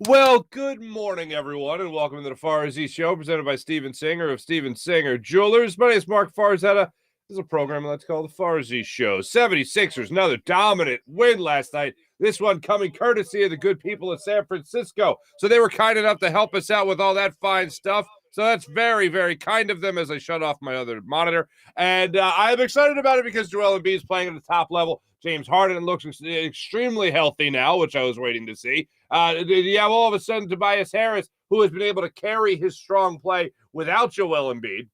Well, good morning, everyone, and welcome to the Farzy Show, presented by Steven Singer of Steven Singer Jewelers. My name is Mark Farzetta. This is a program let's call the Farzy Show. 76ers, another dominant win last night. This one coming courtesy of the good people of San Francisco. So they were kind enough to help us out with all that fine stuff. So that's very, very kind of them as I shut off my other monitor. And I'm excited about it because Joel Embiid is playing at the top level. James Harden looks extremely healthy now, which I was waiting to see. You have all of a sudden Tobias Harris, who has been able to carry his strong play without Joel Embiid,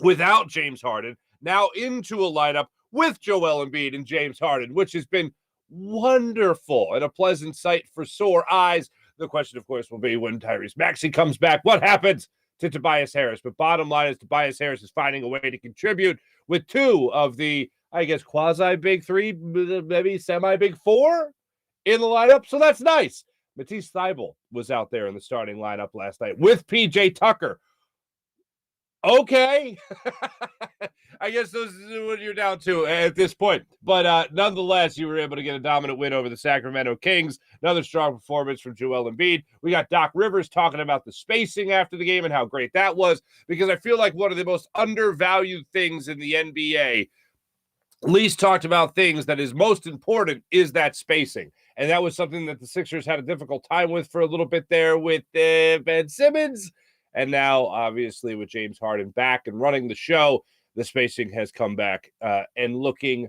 without James Harden, now into a lineup with Joel Embiid and James Harden, which has been wonderful and a pleasant sight for sore eyes. The question, of course, will be when Tyrese Maxey comes back, what happens to Tobias Harris? But bottom line is Tobias Harris is finding a way to contribute with two of the, I guess, quasi-big three, maybe semi-big four in the lineup. So that's nice. Matisse Thybulle was out there in the starting lineup last night with P.J. Tucker. Okay. I guess those is what you're down to at this point. But nonetheless, you were able to get a dominant win over the Sacramento Kings. Another strong performance from Joel Embiid. We got Doc Rivers talking about the spacing after the game and how great that was, because I feel like one of the most undervalued things in the NBA, least talked about things that is most important, is that spacing. And that was something that the Sixers had a difficult time with for a little bit there with Ben Simmons. And now, obviously, with James Harden back and running the show, the spacing has come back and looking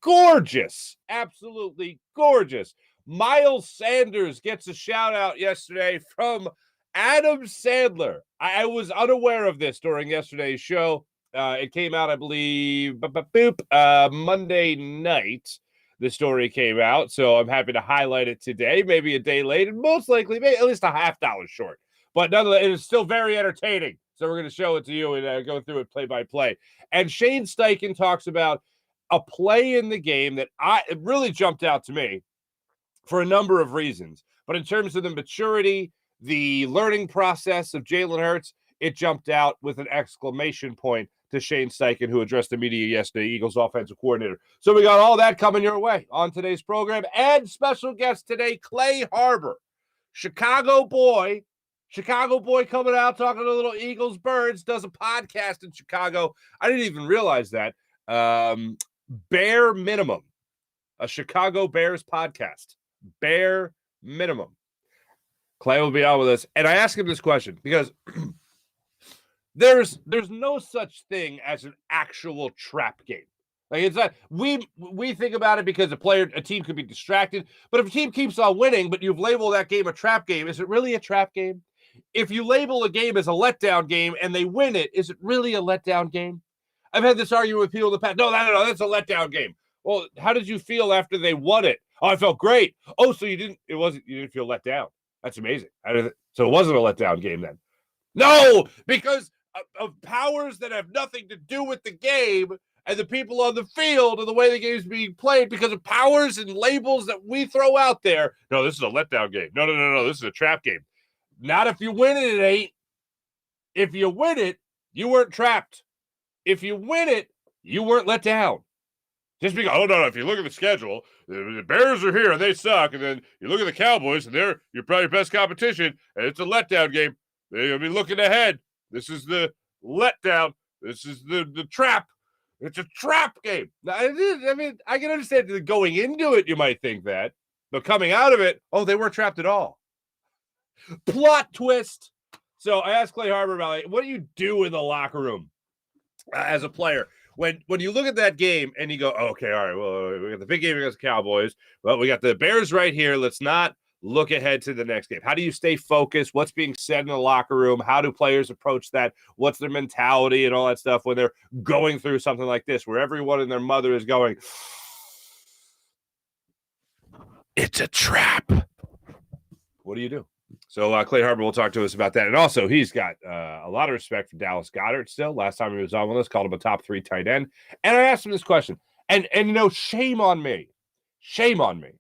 gorgeous. Absolutely gorgeous. Miles Sanders gets a shout out yesterday from Adam Sandler. I was unaware of this during yesterday's show. It came out, I believe, Monday night. The story came out, so I'm happy to highlight it today, maybe a day late, and most likely maybe at least a $half short. But nonetheless, it is still very entertaining. So we're going to show it to you and go through it play by play. And Shane Steichen talks about a play in the game that it really jumped out to me for a number of reasons. But in terms of the maturity, the learning process of Jalen Hurts, it jumped out with an exclamation point to Shane Steichen, who addressed the media yesterday, Eagles offensive coordinator. So we got all that coming your way on today's program. And special guest today, Clay Harbor, Chicago boy coming out, talking to little Eagles birds, does a podcast in Chicago. I didn't even realize that. Bare Minimum, a Chicago Bears podcast. Bare Minimum. Clay will be on with us. And I asked him this question because there's no such thing as an actual trap game. Like, it's not, we think about it because a team could be distracted, but if a team keeps on winning, but you've labeled that game a trap game, is it really a trap game? If you label a game as a letdown game and they win it, is it really a letdown game? I've had this argument with people in the past. No, that's a letdown game. Well, how did you feel after they won it? Oh, I felt great. Oh, so you didn't feel let down. That's amazing. So it wasn't a letdown game then. No, because of powers that have nothing to do with the game and the people on the field and the way the game is being played, because of powers and labels that we throw out there. No, this is a letdown game. No, this is a trap game. Not if you win it, it ain't. If you win it, you weren't trapped. If you win it, you weren't let down. Just because, if you look at the schedule, the Bears are here and they suck, and then you look at the Cowboys and they're probably your best competition, and it's a letdown game. They're going to be looking ahead. This is the letdown. This is the trap. It's a trap game. Now, I can understand that going into it, you might think that, but coming out of it, they weren't trapped at all. Plot twist. So I asked Clay Harbor about, what do you do in the locker room as a player when you look at that game and you go, okay, all right, well, we got the big game against the Cowboys. Well, we got the Bears right here. Let's not look ahead to the next game. How do you stay focused? What's being said in the locker room? How do players approach that? What's their mentality and all that stuff when they're going through something like this, where everyone and their mother is going, it's a trap? What do you do? So Clay Harbor will talk to us about that. And also, he's got a lot of respect for Dallas Goedert still. Last time he was on with us, called him a top 3 tight end. And I asked him this question. And shame on me. Shame on me.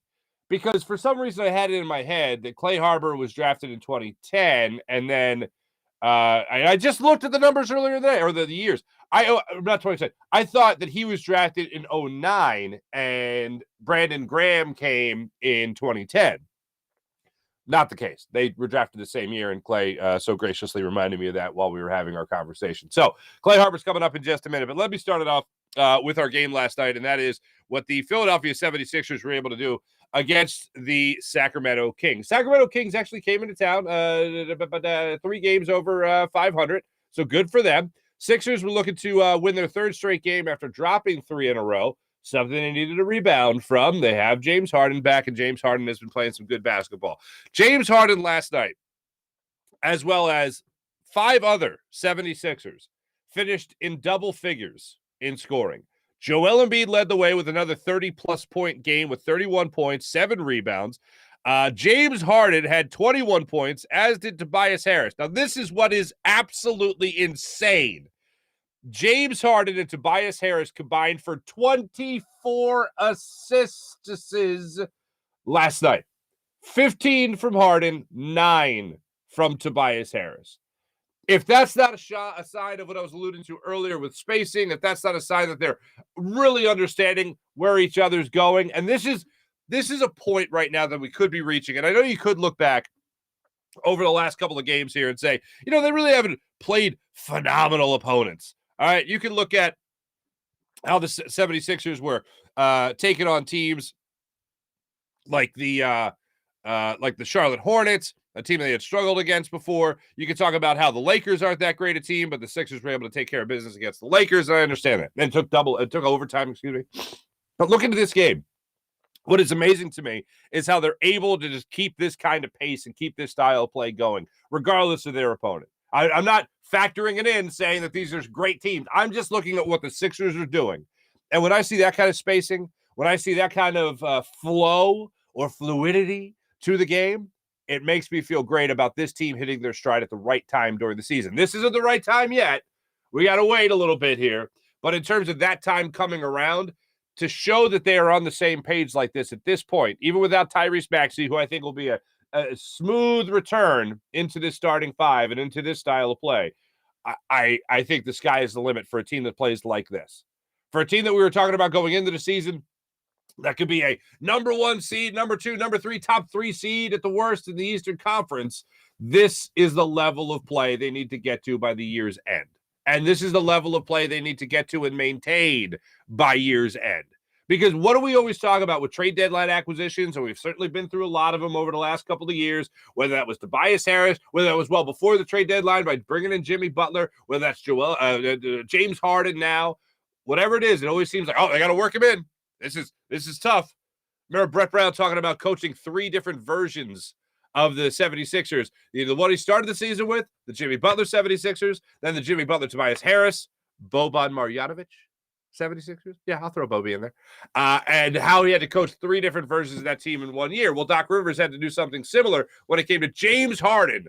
Because for some reason I had it in my head that Clay Harbor was drafted in 2010. And then I just looked at the numbers earlier today, or the years. Not 2010. I thought that he was drafted in 2009 and Brandon Graham came in 2010. Not the case. They were drafted the same year, and Clay so graciously reminded me of that while we were having our conversation. So Clay Harper's coming up in just a minute, but let me start it off with our game last night, and that is what the Philadelphia 76ers were able to do against the Sacramento Kings. Sacramento Kings actually came into town 3 games over 500, so good for them. Sixers were looking to win their 3rd straight game after dropping 3 in a row, something they needed to rebound from. They have James Harden back, and James Harden has been playing some good basketball. James Harden last night, as well as 5 other 76ers, finished in double figures in scoring. Joel Embiid led the way with another 30-plus point game with 31 points, 7 rebounds. James Harden had 21 points, as did Tobias Harris. Now, this is what is absolutely insane. James Harden and Tobias Harris combined for 24 assists last night. 15 from Harden, 9 from Tobias Harris. If that's not a sign of what I was alluding to earlier with spacing, if that's not a sign that they're really understanding where each other's going, and this is a point right now that we could be reaching, and I know you could look back over the last couple of games here and say, they really haven't played phenomenal opponents. All right, you can look at how the 76ers were taking on teams like the Charlotte Hornets, a team they had struggled against before. You can talk about how the Lakers aren't that great a team, but the Sixers were able to take care of business against the Lakers. I understand that. And it took overtime, But look into this game. What is amazing to me is how they're able to just keep this kind of pace and keep this style of play going, regardless of their opponent. I'm not factoring it in saying that these are great teams. I'm just looking at what the Sixers are doing. And when I see that kind of spacing, when I see that kind of flow or fluidity to the game, it makes me feel great about this team hitting their stride at the right time during the season. This isn't the right time yet. We got to wait a little bit here. But in terms of that time coming around, to show that they are on the same page like this at this point, even without Tyrese Maxey, who I think will be a smooth return into this starting 5 and into this style of play, I think the sky is the limit for a team that plays like this. For a team that we were talking about going into the season, that could be a number 1 seed, number 2, number 3, top 3 seed at the worst in the Eastern Conference. This is the level of play they need to get to by the year's end. And this is the level of play they need to get to and maintain by year's end. Because what do we always talk about with trade deadline acquisitions? And we've certainly been through a lot of them over the last couple of years, whether that was Tobias Harris, whether that was well before the trade deadline by bringing in Jimmy Butler, whether that's James Harden now, whatever it is, it always seems like, they got to work him in. This is tough. Remember Brett Brown talking about coaching 3 different versions of the 76ers. The one he started the season with, the Jimmy Butler 76ers, then the Jimmy Butler Tobias Harris, Boban Marjanovic 76ers. Yeah, I'll throw Bobby in there. And how he had to coach 3 different versions of that team in 1 year. Well, Doc Rivers had to do something similar when it came to James Harden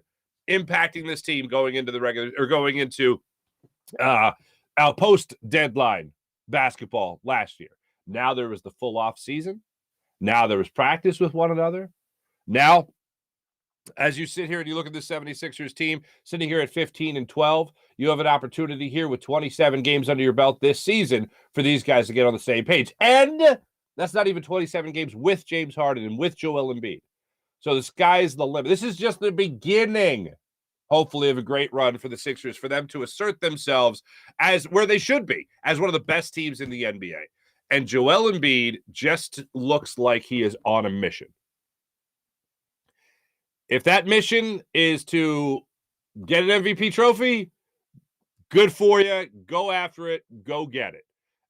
impacting this team going into our post-deadline basketball last year. Now there was the full off season. Now there was practice with one another. Now, as you sit here and you look at the 76ers team sitting here at 15-12, you have an opportunity here with 27 games under your belt this season for these guys to get on the same page. And that's not even 27 games with James Harden and with Joel Embiid. So the sky's the limit. This is just the beginning, hopefully, of a great run for the Sixers, for them to assert themselves as where they should be, as one of the best teams in the NBA. And Joel Embiid just looks like he is on a mission. If that mission is to get an MVP trophy, good for you. Go after it. Go get it.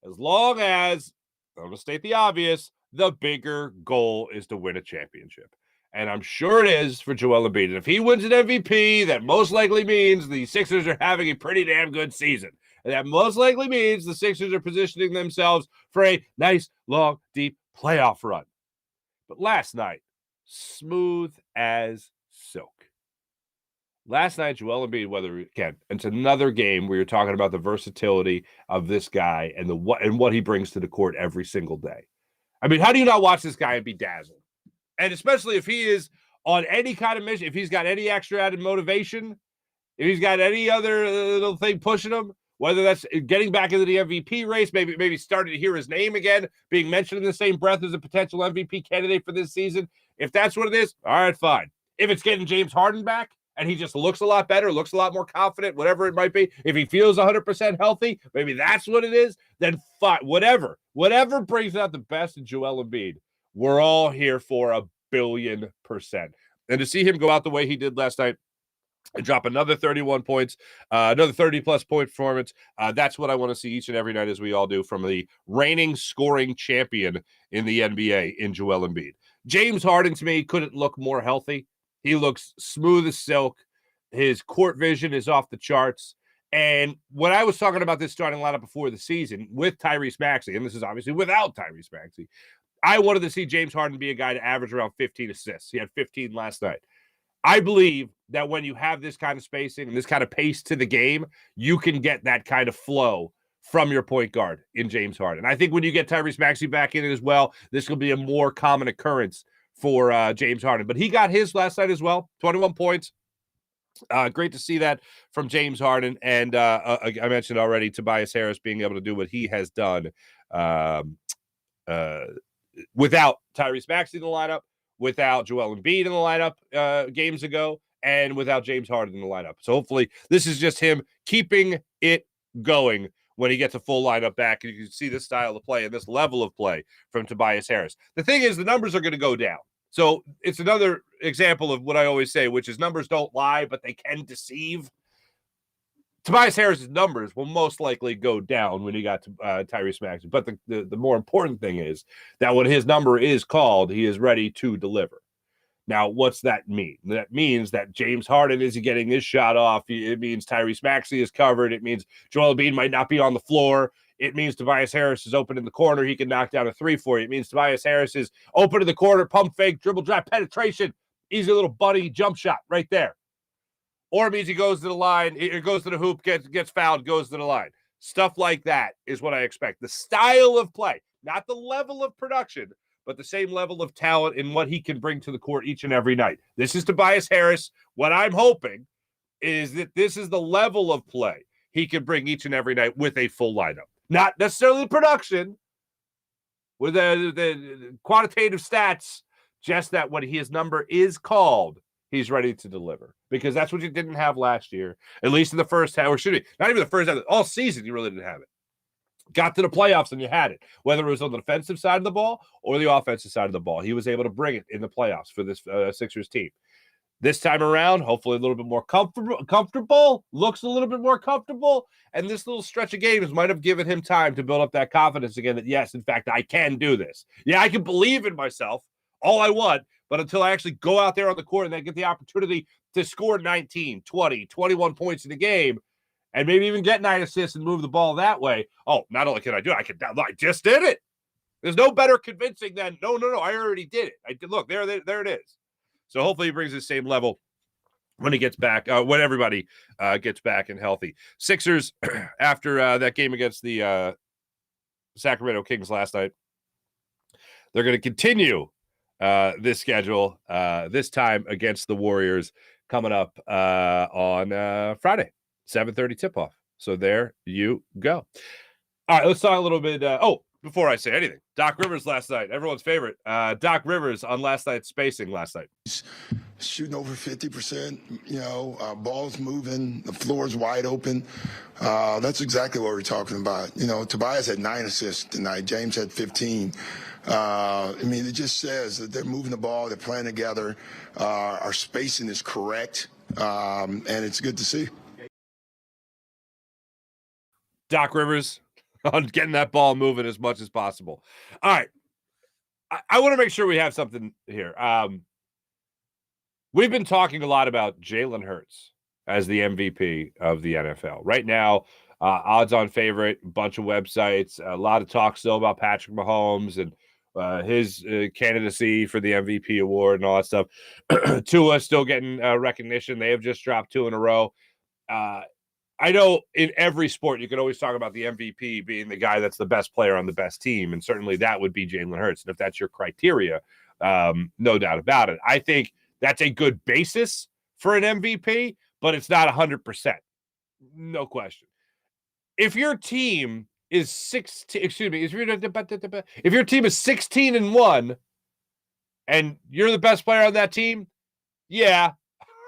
As long as, I'm going to state the obvious, the bigger goal is to win a championship. And I'm sure it is for Joel Embiid. And if he wins an MVP, that most likely means the Sixers are having a pretty damn good season. And that most likely means the Sixers are positioning themselves for a nice, long, deep playoff run. But last night, smooth as silk. Last night, Joel Embiid, again, it's another game where you're talking about the versatility of this guy and what he brings to the court every single day. I mean, how do you not watch this guy and be dazzled? And especially if he is on any kind of mission, if he's got any extra added motivation, if he's got any other little thing pushing him, whether that's getting back into the MVP race, maybe starting to hear his name again, being mentioned in the same breath as a potential MVP candidate for this season. If that's what it is, all right, fine. If it's getting James Harden back and he just looks a lot better, looks a lot more confident, whatever it might be, if he feels 100% healthy, maybe that's what it is, then fine. Whatever brings out the best in Joel Embiid, we're all here for 1,000,000,000%. And to see him go out the way he did last night and drop another 31 points, another 30-plus point performance, that's what I want to see each and every night, as we all do, from the reigning scoring champion in the NBA in Joel Embiid. James Harden, to me, couldn't look more healthy. He looks smooth as silk. His court vision is off the charts. And when I was talking about this starting lineup before the season with Tyrese Maxey, and this is obviously without Tyrese Maxey, I wanted to see James Harden be a guy to average around 15 assists. He had 15 last night. I believe that when you have this kind of spacing and this kind of pace to the game, you can get that kind of flow from your point guard in James Harden. I think when you get Tyrese Maxey back in it as well, this will be a more common occurrence for James Harden. But he got his last night as well, 21 points. Great to see that from James Harden. And I mentioned already Tobias Harris being able to do what he has done without Tyrese Maxey in the lineup, without Joel Embiid in the lineup games ago, and without James Harden in the lineup. So hopefully this is just him keeping it going when he gets a full lineup back. And you can see this style of play and this level of play from Tobias Harris. The thing is, the numbers are going to go down. So it's another example of what I always say, which is numbers don't lie, but they can deceive. Tobias Harris's numbers will most likely go down when he got to Tyrese Maxey. But the more important thing is that when his number is called, he is ready to deliver. Now, what's that mean? That means that James Harden is getting his shot off. It means Tyrese Maxey is covered. It means Joel Embiid might not be on the floor. It means Tobias Harris is open in the corner. He can knock down a three for you. It means Tobias Harris is open in the corner, pump fake, dribble drive, penetration, easy little bunny jump shot right there. Or it means he goes to the line, it goes to the hoop, gets fouled, goes to the line. Stuff like that is what I expect. The style of play, not the level of production, but the same level of talent in what he can bring to the court each and every night. This is Tobias Harris. What I'm hoping is that this is the level of play he can bring each and every night with a full lineup. Not necessarily the production, with the quantitative stats, just that when his number is called, he's ready to deliver. Because that's what you didn't have last year, at least in the first half, or should be, not even the first half, all season you really didn't have it. Got to the playoffs and you had it, whether it was on the defensive side of the ball or the offensive side of the ball. He was able to bring it in the playoffs for this Sixers team. This time around, hopefully a little bit more comfortable, looks a little bit more comfortable, and this little stretch of games might have given him time to build up that confidence again that, yes, in fact, I can do this. Yeah, I can believe in myself all I want, but until I actually go out there on the court and then get the opportunity to score 19, 20, 21 points in the game, and maybe even get 9 assists and move the ball that way. Oh, not only can I do it, I just did it. There's no better convincing than, no, I already did it. I did. Look, there it is. So hopefully he brings the same level when he gets back, when everybody gets back and healthy. Sixers, after that game against the Sacramento Kings last night, they're going to continue this schedule, this time against the Warriors, coming up on Friday. 7:30 tip-off. So there you go. All right, let's talk a little bit. Before I say anything, Doc Rivers last night, everyone's favorite. Doc Rivers on last night's spacing last night. Shooting over 50%, balls moving, the floor's wide open. That's exactly what we're talking about. Tobias had 9 assists tonight. James had 15. It just says that they're moving the ball, they're playing together. Our spacing is correct, and it's good to see. Doc Rivers on getting that ball moving as much as possible. All right. I want to make sure we have something here. We've been talking a lot about Jalen Hurts as the MVP of the NFL. Right now, odds-on favorite, a bunch of websites, a lot of talk still about Patrick Mahomes and his candidacy for the MVP award and all that stuff. Tua still getting recognition. They have just dropped 2 in a row. I know in every sport, you can always talk about the MVP being the guy that's the best player on the best team, and certainly that would be Jalen Hurts. And if that's your criteria, no doubt about it. I think that's a good basis for an MVP, but it's not 100%. No question. If your team is 16, if your team is 16-1 and you're the best player on that team, Yeah,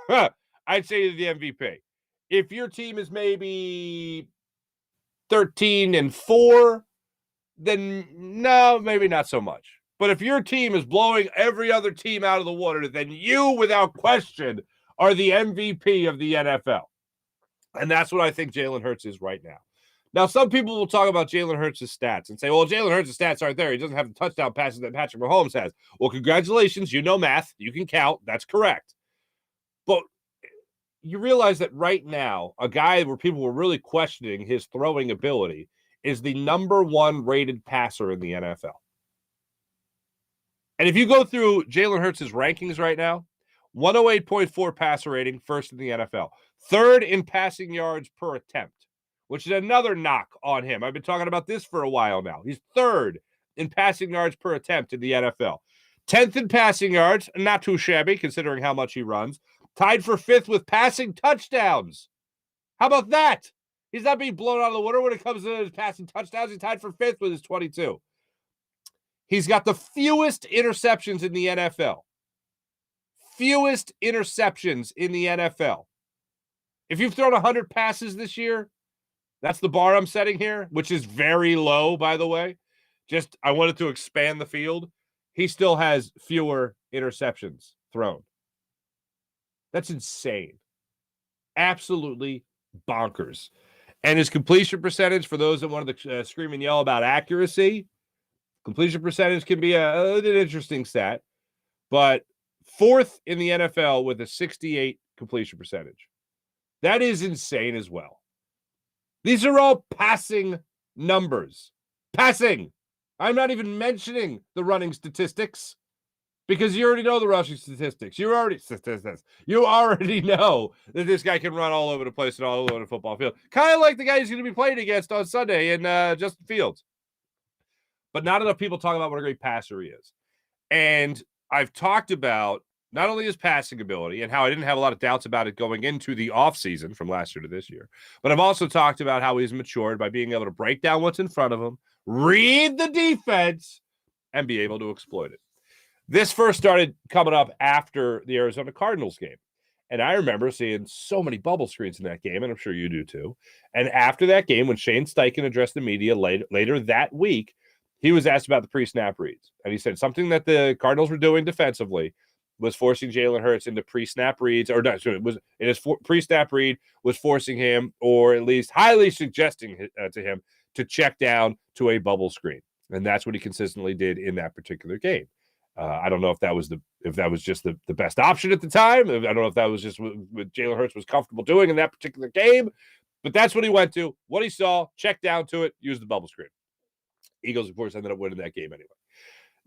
I'd say the MVP. If your team is maybe 13-4, then no, maybe not so much. But if your team is blowing every other team out of the water, then you, without question, are the MVP of the NFL. And that's what I think Jalen Hurts is right now. Now, some people will talk about Jalen Hurts' stats and say, well, Jalen Hurts' stats aren't there. He doesn't have the touchdown passes that Patrick Mahomes has. Well, congratulations. You know math. You can count. That's correct. But you realize that right now, a guy where people were really questioning his throwing ability is the number 1 rated passer in the NFL. And if you go through Jalen Hurts' rankings right now, 108.4 passer rating, first in the NFL. Third in passing yards per attempt, which is another knock on him. I've been talking about this for a while now. He's third in passing yards per attempt in the NFL. 10th in passing yards, not too shabby considering how much he runs. Tied for 5th with passing touchdowns. How about that? He's not being blown out of the water when it comes to his passing touchdowns. He's tied for 5th with his 22. He's got the fewest interceptions in the NFL. Fewest interceptions in the NFL. If you've thrown 100 passes this year, that's the bar I'm setting here, which is very low, by the way. Just, I wanted to expand the field. He still has fewer interceptions thrown. That's insane. Absolutely bonkers. And his completion percentage, for those that wanted to scream and yell about accuracy, completion percentage can be an interesting stat, but 4th in the NFL with a 68 completion percentage. That is insane as well. These are all passing numbers. Passing. I'm not even mentioning the running statistics because you already know the rushing statistics. You already know that this guy can run all over the place and all over the football field. Kind of like the guy he's going to be playing against on Sunday in Justin Fields. But not enough people talk about what a great passer he is. And I've talked about not only his passing ability and how I didn't have a lot of doubts about it going into the offseason from last year to this year, but I've also talked about how he's matured by being able to break down what's in front of him, read the defense, and be able to exploit it. This first started coming up after the Arizona Cardinals game. And I remember seeing so many bubble screens in that game, and I'm sure you do too. And after that game, when Shane Steichen addressed the media later that week, he was asked about the pre-snap reads. And he said something that the Cardinals were doing defensively was forcing Jalen Hurts into pre-snap reads, or not, it was in his pre-snap read was forcing him, or at least highly suggesting to him to check down to a bubble screen. And that's what he consistently did in that particular game. I don't know if that was just the best option at the time. I don't know if that was just what Jalen Hurts was comfortable doing in that particular game, but that's what he went to. What he saw, checked down to it, used the bubble screen. Eagles, of course, ended up winning that game anyway.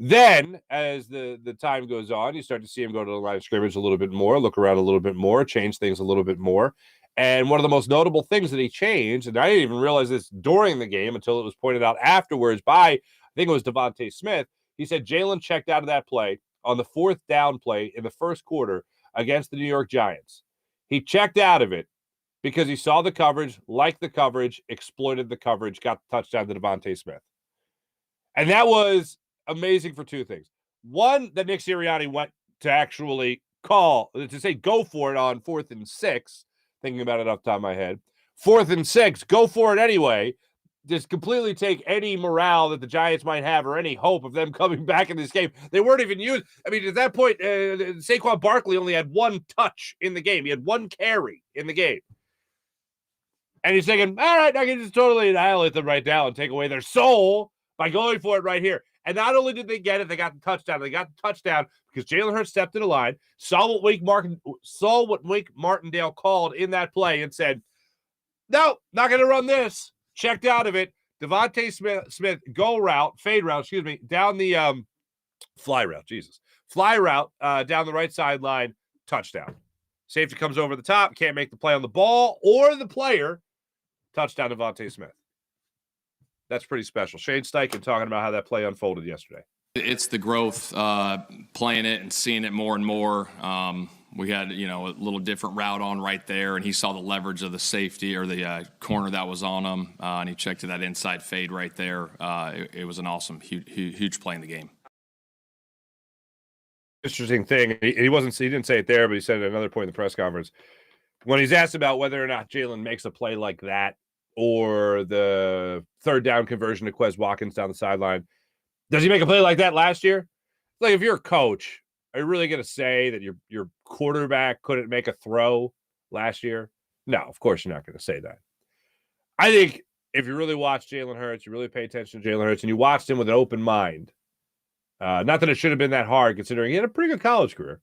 Then, as the time goes on, you start to see him go to the line of scrimmage a little bit more, look around a little bit more, change things a little bit more. And one of the most notable things that he changed, and I didn't even realize this during the game until it was pointed out afterwards by, I think it was Devontae Smith. He said Jalen checked out of that play on the 4th down play in the first quarter against the New York Giants. He checked out of it because he saw the coverage, liked the coverage, exploited the coverage, got the touchdown to Devontae Smith. And that was amazing for two things. One, that Nick Sirianni went to actually to say go for it on 4th and 6, thinking about it off the top of my head. 4th and 6, go for it anyway. Just completely take any morale that the Giants might have or any hope of them coming back in this game. They weren't even used. I mean, at that point, Saquon Barkley only had 1 touch in the game. He had 1 carry in the game. And he's thinking, all right, I can just totally annihilate them right now and take away their soul by going for it right here. And not only did they get it, they got the touchdown. They got the touchdown because Jalen Hurts stepped in the line, saw what Wink Martindale called in that play and said, no, not going to run this. Checked out of it. Devontae Smith fade route, down the fly route, down the right sideline, touchdown. Safety comes over the top, can't make the play on the ball or the player. Touchdown, Devontae Smith. That's pretty special. Shane Steichen talking about how that play unfolded yesterday. It's the growth, playing it and seeing it more and more. We had, a little different route on right there, and he saw the leverage of the safety or the corner that was on him, and he checked to that inside fade right there. It was an awesome, huge play in the game. interesting thing. He didn't say it there, but he said at another point in the press conference when he's asked about whether or not Jalen makes a play like that or the third down conversion to Quez Watkins down the sideline. Does he make a play like that last year? Like, if you're a coach, are you really going to say that your quarterback couldn't make a throw last year? No, of course you're not going to say that. I think if you really watch Jalen Hurts, you really pay attention to Jalen Hurts, and you watched him with an open mind, not that it should have been that hard considering he had a pretty good college career,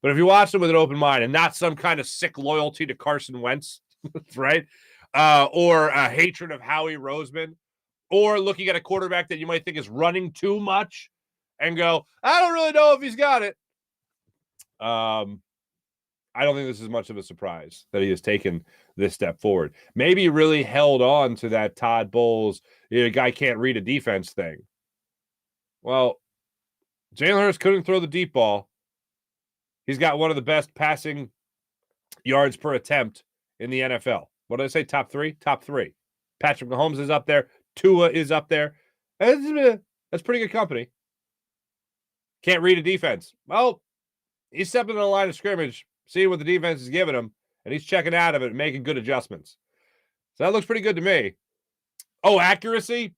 but if you watched him with an open mind and not some kind of sick loyalty to Carson Wentz, right, or a hatred of Howie Roseman, or looking at a quarterback that you might think is running too much and go, I don't really know if he's got it. I don't think this is much of a surprise that he has taken this step forward. Maybe he really held on to that Todd Bowles, guy can't read a defense thing. Well, Jalen Hurts couldn't throw the deep ball. He's got one of the best passing yards per attempt in the NFL. What did I say? Top three? Top three. Patrick Mahomes is up there. Tua is up there. That's pretty good company. Can't read a defense. Well, he's stepping on the line of scrimmage, seeing what the defense is giving him, and he's checking out of it and making good adjustments. So that looks pretty good to me. Oh, accuracy?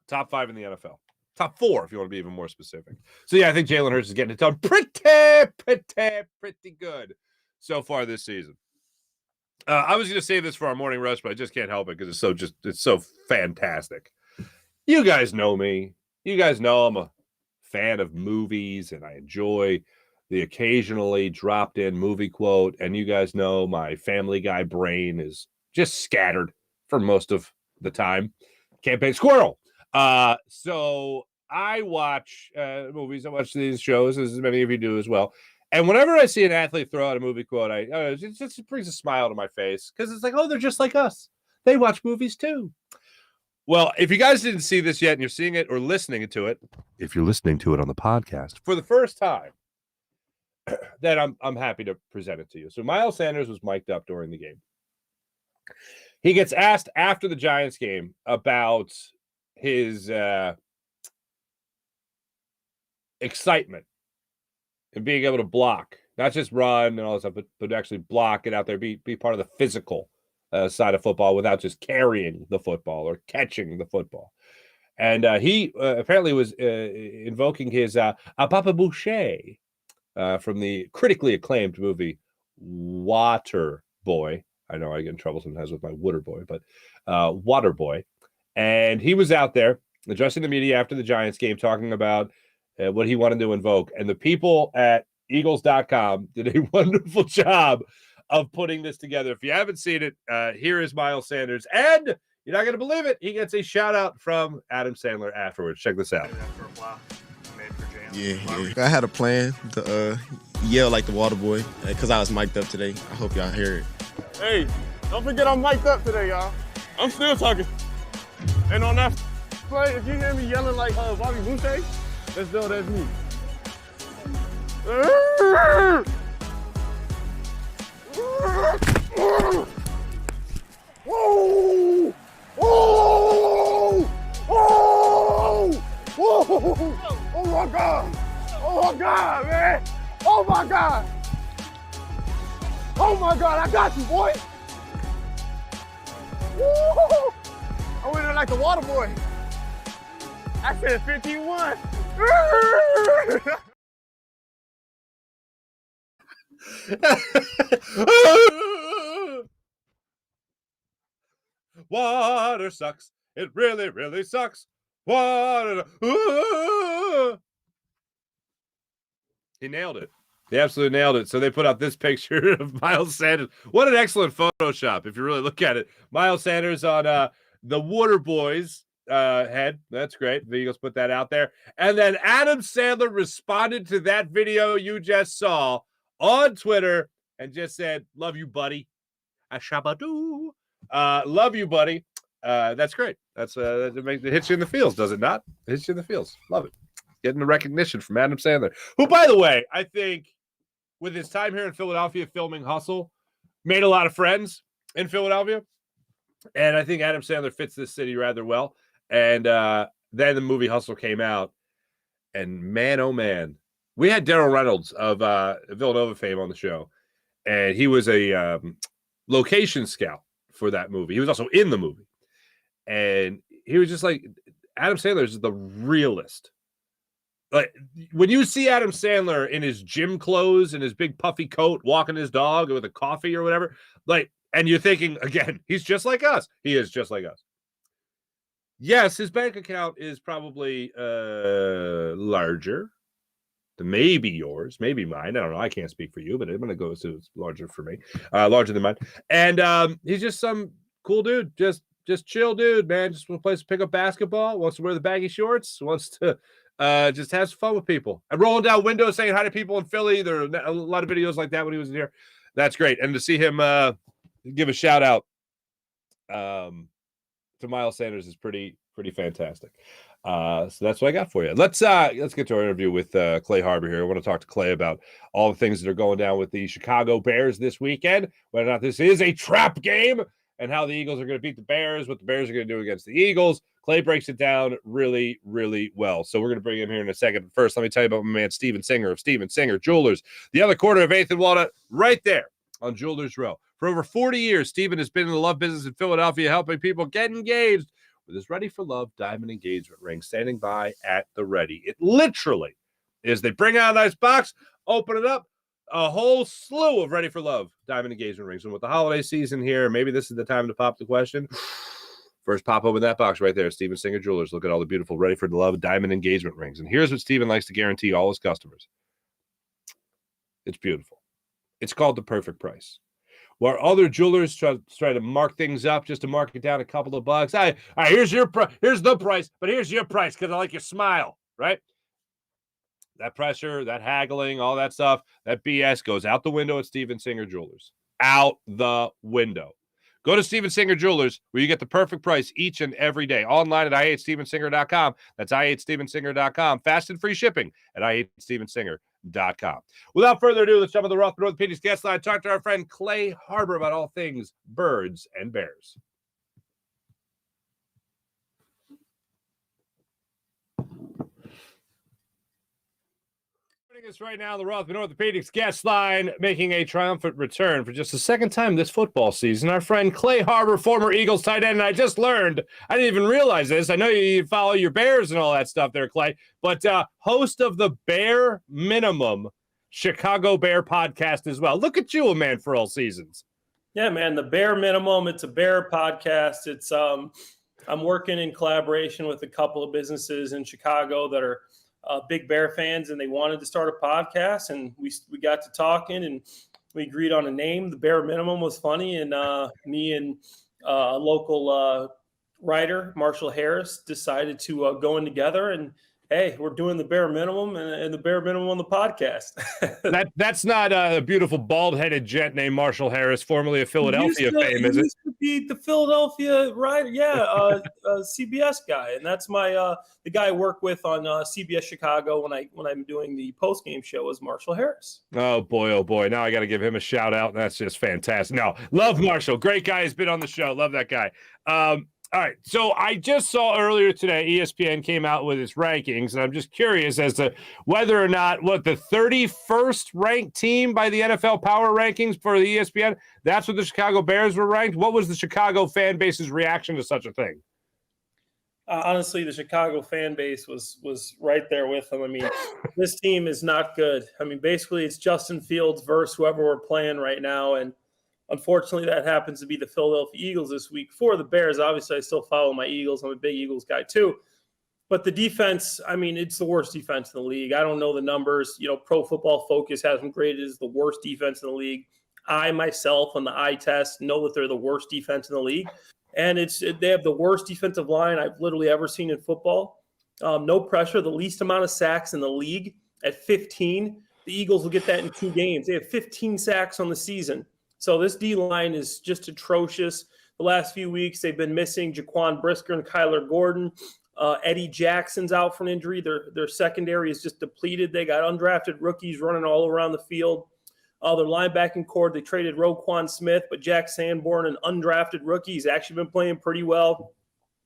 Top 5 in the NFL. Top 4, if you want to be even more specific. So, yeah, I think Jalen Hurts is getting it done pretty good so far this season. I was going to save this for our morning rush, but I just can't help it because it's so fantastic. You guys know me. You guys know I'm a fan of movies, and I enjoy the occasionally dropped in movie quote. And you guys know my Family Guy brain is just scattered for most of the time. Campaign squirrel. So I watch movies. I watch these shows, as many of you do as well. And whenever I see an athlete throw out a movie quote, it just brings a smile to my face because it's like, oh, they're just like us. They watch movies too. Well, if you guys didn't see this yet and you're seeing it or listening to it, if you're listening to it on the podcast for the first time, then I'm happy to present it to you. So Miles Sanders was mic'd up during the game. He gets asked after the Giants game about his excitement and being able to block, not just run and all that stuff, but actually block it out there, be part of the physical side of football without just carrying the football or catching the football. And he apparently was invoking his Papa Boucher from the critically acclaimed movie Water Boy. I know I get in trouble sometimes with my Water Boy, but Water Boy. And he was out there addressing the media after the Giants game, talking about what he wanted to invoke. And the people at Eagles.com did a wonderful job of putting this together. If you haven't seen it, here is Miles Sanders. And you're not going to believe it, he gets a shout out from Adam Sandler afterwards. Check this out. Yeah. I had a plan to yell like the water boy because I was mic'd up today. I hope y'all hear it. Hey, don't forget I'm mic'd up today, y'all. I'm still talking. And on that play, if you hear me yelling like Bobby Boucher, that's me. Whoa! Oh! Oh! Whoa! Oh my God! Oh my God, man! Oh my God! Oh my God! I got you, boy! Woo! I went in like the water boy. I said 51. Water sucks. It really, really sucks. Water. He nailed it. He absolutely nailed it. So they put out this picture of Miles Sanders. What an excellent Photoshop, if you really look at it. Miles Sanders on the Water Boys head. That's great. The Eagles put that out there. And then Adam Sandler responded to that video you just saw on Twitter and just said, love you, buddy. Ashabadoo. Love you, buddy. That's great. It hits you in the feels, does it not? It hits you in the feels. Love it. Getting the recognition from Adam Sandler, who, by the way, I think with his time here in Philadelphia filming Hustle, made a lot of friends in Philadelphia. And I think Adam Sandler fits this city rather well. And then the movie Hustle came out. And man, oh man, We had Daryl Reynolds of Villanova fame on the show, and he was a location scout for that movie. He was also in the movie, and he was just like, Adam Sandler is the realist. Like when you see Adam Sandler in his gym clothes and his big puffy coat, walking his dog with a coffee or whatever, like, and you're thinking again, he's just like us. He is just like us. Yes, his bank account is probably larger. Maybe yours, maybe mine. I don't know. I can't speak for you, but I'm going to go to it's larger for me, larger than mine. And he's just some cool dude, just chill dude, man. Just wants to play, pick up basketball, wants to wear the baggy shorts, wants to just have some fun with people. And rolling down windows saying hi to people in Philly. There are a lot of videos like that when he was here. That's great. And to see him give a shout out to Miles Sanders is pretty fantastic. So that's what I got for you. Let's get to our interview with Clay Harbor here. I want to talk to Clay about all the things that are going down with the Chicago Bears this weekend, whether or not this is a trap game, and how the Eagles are going to beat the Bears, what the Bears are going to do against the Eagles. Clay breaks it down really, really well. So we're going to bring him here in a second. But first, let me tell you about my man Steven Singer of Steven Singer Jewelers, the other corner of 8th and Walnut, right there on Jewelers Row. For over 40 years, Steven has been in the love business in Philadelphia, helping people get engaged with his Ready for Love diamond engagement ring standing by at the ready. It literally is they bring out a nice box, open it up, a whole slew of Ready for Love diamond engagement rings. And with the holiday season here, maybe this is the time to pop the question. First, pop open that box right there, Steven Singer Jewelers. Look at all the beautiful Ready for Love diamond engagement rings. And here's what Steven likes to guarantee all his customers. It's beautiful. It's called the perfect price. Where other jewelers try to mark things up just to mark it down a couple of bucks. All right, here's the price, but here's your price because I like your smile, right? That pressure, that haggling, all that stuff, that BS goes out the window at Steven Singer Jewelers. Out the window. Go to Steven Singer Jewelers where you get the perfect price each and every day. Online at IHateStevenSinger.com. That's IHateStevenSinger.com. Fast and free shipping at IHateStevenSinger.com. Without further ado, let's jump on the Roth Orthopedics guest line. Talk to our friend Clay Harbor about all things birds and bears. Joining us right now, the Roth Orthopedics guest line, making a triumphant return for just the second time this football season. Our friend Clay Harbor, former Eagles tight end, and I just learned, I didn't even realize this. I know you follow your Bears and all that stuff there, Clay, but host of the Bare Minimum Chicago Bear podcast as well. Look at you, a man for all seasons. Yeah, man, the Bare Minimum. It's a Bear podcast. It's I'm working in collaboration with a couple of businesses in Chicago that are big Bear fans, and they wanted to start a podcast, and we got to talking, and we agreed on a name. The Bare Minimum was funny, and me and a local writer, Marshall Harris, decided to go in together, and hey, we're doing the Bare Minimum and the Bare Minimum on the podcast. That's not a beautiful bald-headed gent named Marshall Harris, formerly of Philadelphia fame, is it? Used to be the Philadelphia writer, CBS guy, and that's my the guy I work with on CBS Chicago when I'm doing the post-game show is Marshall Harris. Oh boy! Now I got to give him a shout out. That's just fantastic. No, love Marshall, great guy. He's been on the show. Love that guy. All right, so I just saw earlier today ESPN came out with its rankings, and I'm just curious as to whether or not the 31st ranked team by the NFL Power Rankings for the ESPN, that's what the Chicago Bears were ranked. What was the Chicago fan base's reaction to such a thing? Honestly, the Chicago fan base was right there with them. I mean, this team is not good. I mean, basically it's Justin Fields versus whoever we're playing right now, and unfortunately, that happens to be the Philadelphia Eagles this week. For the Bears, obviously, I still follow my Eagles. I'm a big Eagles guy, too. But the defense, I mean, it's the worst defense in the league. I don't know the numbers. You know, Pro Football Focus has them graded as the worst defense in the league. I, myself, on the eye test, know that they're the worst defense in the league. And they have the worst defensive line I've literally ever seen in football. No pressure, the least amount of sacks in the league at 15. The Eagles will get that in 2 games. They have 15 sacks on the season. So this D-line is just atrocious. The last few weeks, they've been missing Jaquan Brisker and Kyler Gordon. Eddie Jackson's out for an injury. Their secondary is just depleted. They got undrafted rookies running all around the field. Their linebacking core, they traded Roquan Smith, but Jack Sanborn, an undrafted rookie, he's actually been playing pretty well.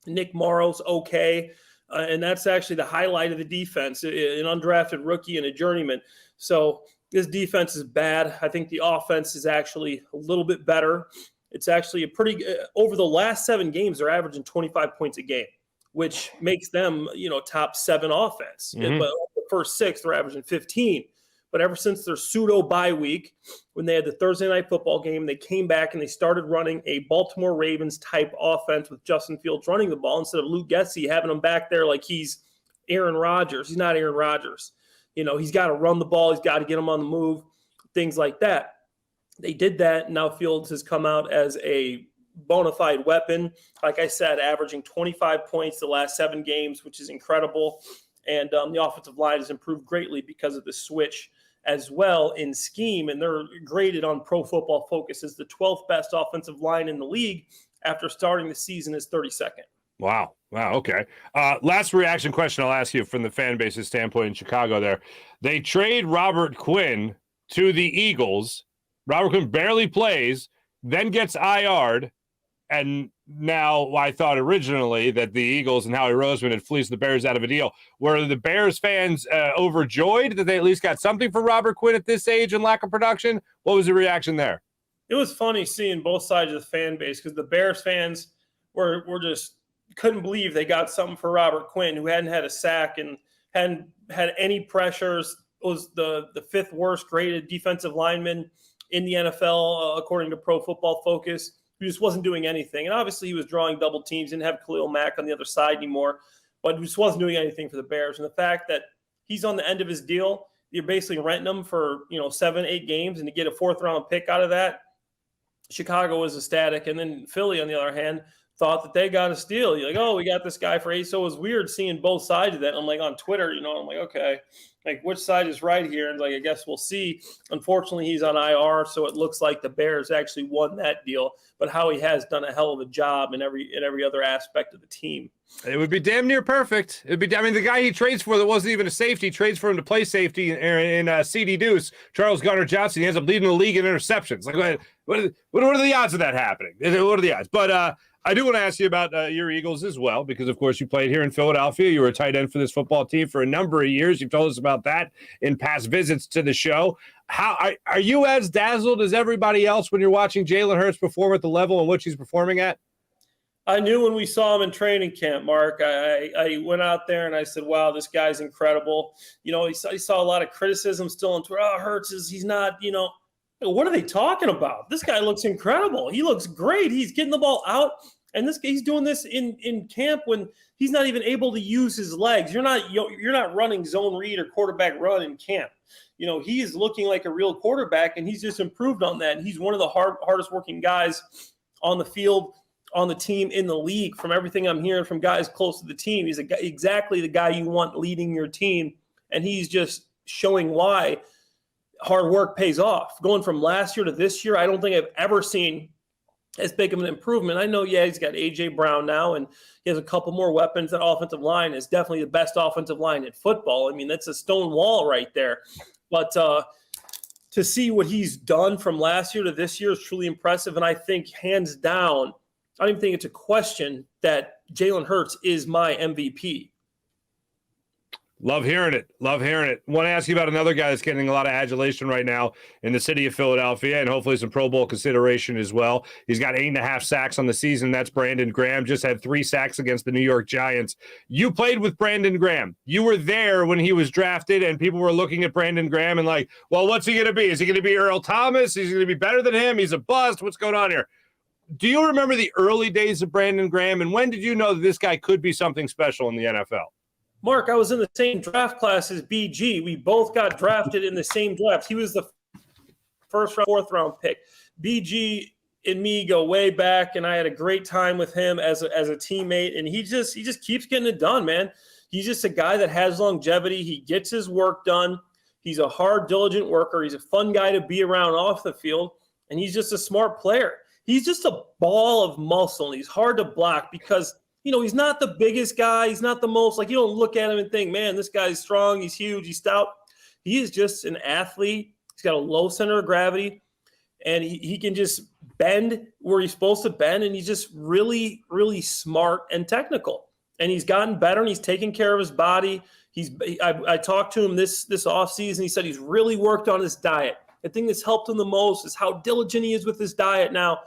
Nick Morrow's okay. and that's actually the highlight of the defense, an undrafted rookie and a journeyman. So this defense is bad. I think the offense is actually a little bit better. It's actually a pretty over the last 7 games, they're averaging 25 points a game, which makes them, top 7 offense. Mm-hmm. But the first 6, they're averaging 15. But ever since their pseudo bye week, when they had the Thursday night football game, they came back and they started running a Baltimore Ravens type offense with Justin Fields running the ball instead of Luke Getsy having him back there like he's Aaron Rodgers. He's not Aaron Rodgers. He's got to run the ball. He's got to get him on the move, things like that. They did that. Now Fields has come out as a bona fide weapon. Like I said, averaging 25 points the last 7 games, which is incredible. And the offensive line has improved greatly because of the switch as well in scheme. And they're graded on Pro Football Focus as the 12th best offensive line in the league after starting the season as 32nd. Wow. Okay. Last reaction question I'll ask you from the fan base's standpoint in Chicago there. They trade Robert Quinn to the Eagles. Robert Quinn barely plays, then gets IR'd. And now I thought originally that the Eagles and Howie Roseman had fleeced the Bears out of a deal. Were the Bears fans overjoyed that they at least got something for Robert Quinn at this age and lack of production? What was the reaction there? It was funny seeing both sides of the fan base because the Bears fans were just couldn't believe they got something for Robert Quinn, who hadn't had a sack and hadn't had any pressures. Was the 5th worst graded defensive lineman in the NFL, according to Pro Football Focus. He just wasn't doing anything. And obviously he was drawing double teams, didn't have Khalil Mack on the other side anymore, but he just wasn't doing anything for the Bears. And the fact that he's on the end of his deal, you're basically renting him for, 7-8 games, and to get a 4th-round pick out of that, Chicago was ecstatic. And then Philly, on the other hand, thought that they got a steal. You're like, oh, we got this guy for 8. So it was weird seeing both sides of that. I'm like on Twitter, I'm like, okay, like which side is right here? And like, I guess we'll see. Unfortunately, he's on IR, so it looks like the Bears actually won that deal. But Howie has done a hell of a job in every other aspect of the team. It would be damn near perfect. It'd be. The guy he trades for that wasn't even a safety, trades for him to play safety in CD Deuce, Charles Garner Johnson. He ends up leading the league in interceptions. Like, what are the odds of that happening? What are the odds? But I do want to ask you about your Eagles as well, because, of course, you played here in Philadelphia. You were a tight end for this football team for a number of years. You've told us about that in past visits to the show. How are you as dazzled as everybody else when you're watching Jalen Hurts perform at the level in which he's performing at? I knew when we saw him in training camp, Mark. I went out there and I said, wow, this guy's incredible. He saw a lot of criticism still on Twitter. Oh, Hurts he's not, what are they talking about? This guy looks incredible. He looks great. He's getting the ball out. And he's doing this in camp when he's not even able to use his legs. You're not running zone read or quarterback run in camp. He is looking like a real quarterback, and he's just improved on that. And he's one of the hardest working guys on the field, on the team, in the league. From everything I'm hearing from guys close to the team, he's exactly the guy you want leading your team. And he's just showing why hard work pays off. Going from last year to this year, I don't think I've ever seen as big of an improvement. I know, he's got A.J. Brown now, and he has a couple more weapons. That offensive line is definitely the best offensive line in football. I mean, that's a stone wall right there. But to see what he's done from last year to this year is truly impressive. And I think, hands down, I don't even think it's a question that Jalen Hurts is my MVP. Love hearing it. Want to ask you about another guy that's getting a lot of adulation right now in the city of Philadelphia, and hopefully some Pro Bowl consideration as well. He's got 8.5 sacks on the season. That's Brandon Graham. Just had 3 sacks against the New York Giants. You played with Brandon Graham. You were there when he was drafted, and people were looking at Brandon Graham and like, well, what's he going to be? Is he going to be Earl Thomas? Is he going to be better than him? He's a bust. What's going on here? Do you remember the early days of Brandon Graham, and when did you know that this guy could be something special in the NFL? Mark, I was in the same draft class as BG. We both got drafted in the same draft. He was the 4th-round pick. BG and me go way back, and I had a great time with him as a teammate. And he just keeps getting it done, man. He's just a guy that has longevity. He gets his work done. He's a hard, diligent worker. He's a fun guy to be around off the field, and he's just a smart player. He's just a ball of muscle, and he's hard to block because he's not the biggest guy. He's not the most, you don't look at him and think, man, this guy's strong. He's huge. He's stout. He is just an athlete. He's got a low center of gravity, and he can just bend where he's supposed to bend, and he's just really, really smart and technical. and he's gotten better, and he's taking care of his body. I talked to him this offseason. He said he's really worked on his diet. The thing that's helped him the most is how diligent he is with his diet now.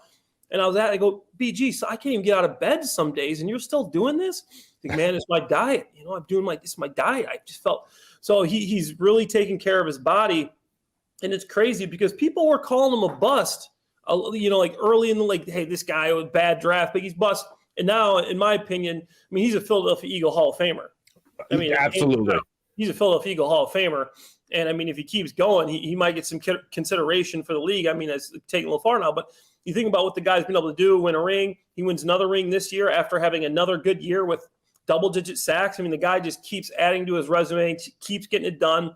And I go, BG, so I can't even get out of bed some days, and you're still doing this? Like, man, it's my diet. I'm doing this is my diet. I just felt so he's really taking care of his body, and it's crazy because people were calling him a bust. Like early in the hey, this guy was a bad draft, but he's bust. And now, in my opinion, he's a Philadelphia Eagle Hall of Famer. Absolutely. He's a Philadelphia Eagle Hall of Famer. And, if he keeps going, he might get some consideration for the league. It's taking a little far now. But you think about what the guy's been able to do, win a ring. He wins another ring this year after having another good year with double-digit sacks. The guy just keeps adding to his resume, keeps getting it done,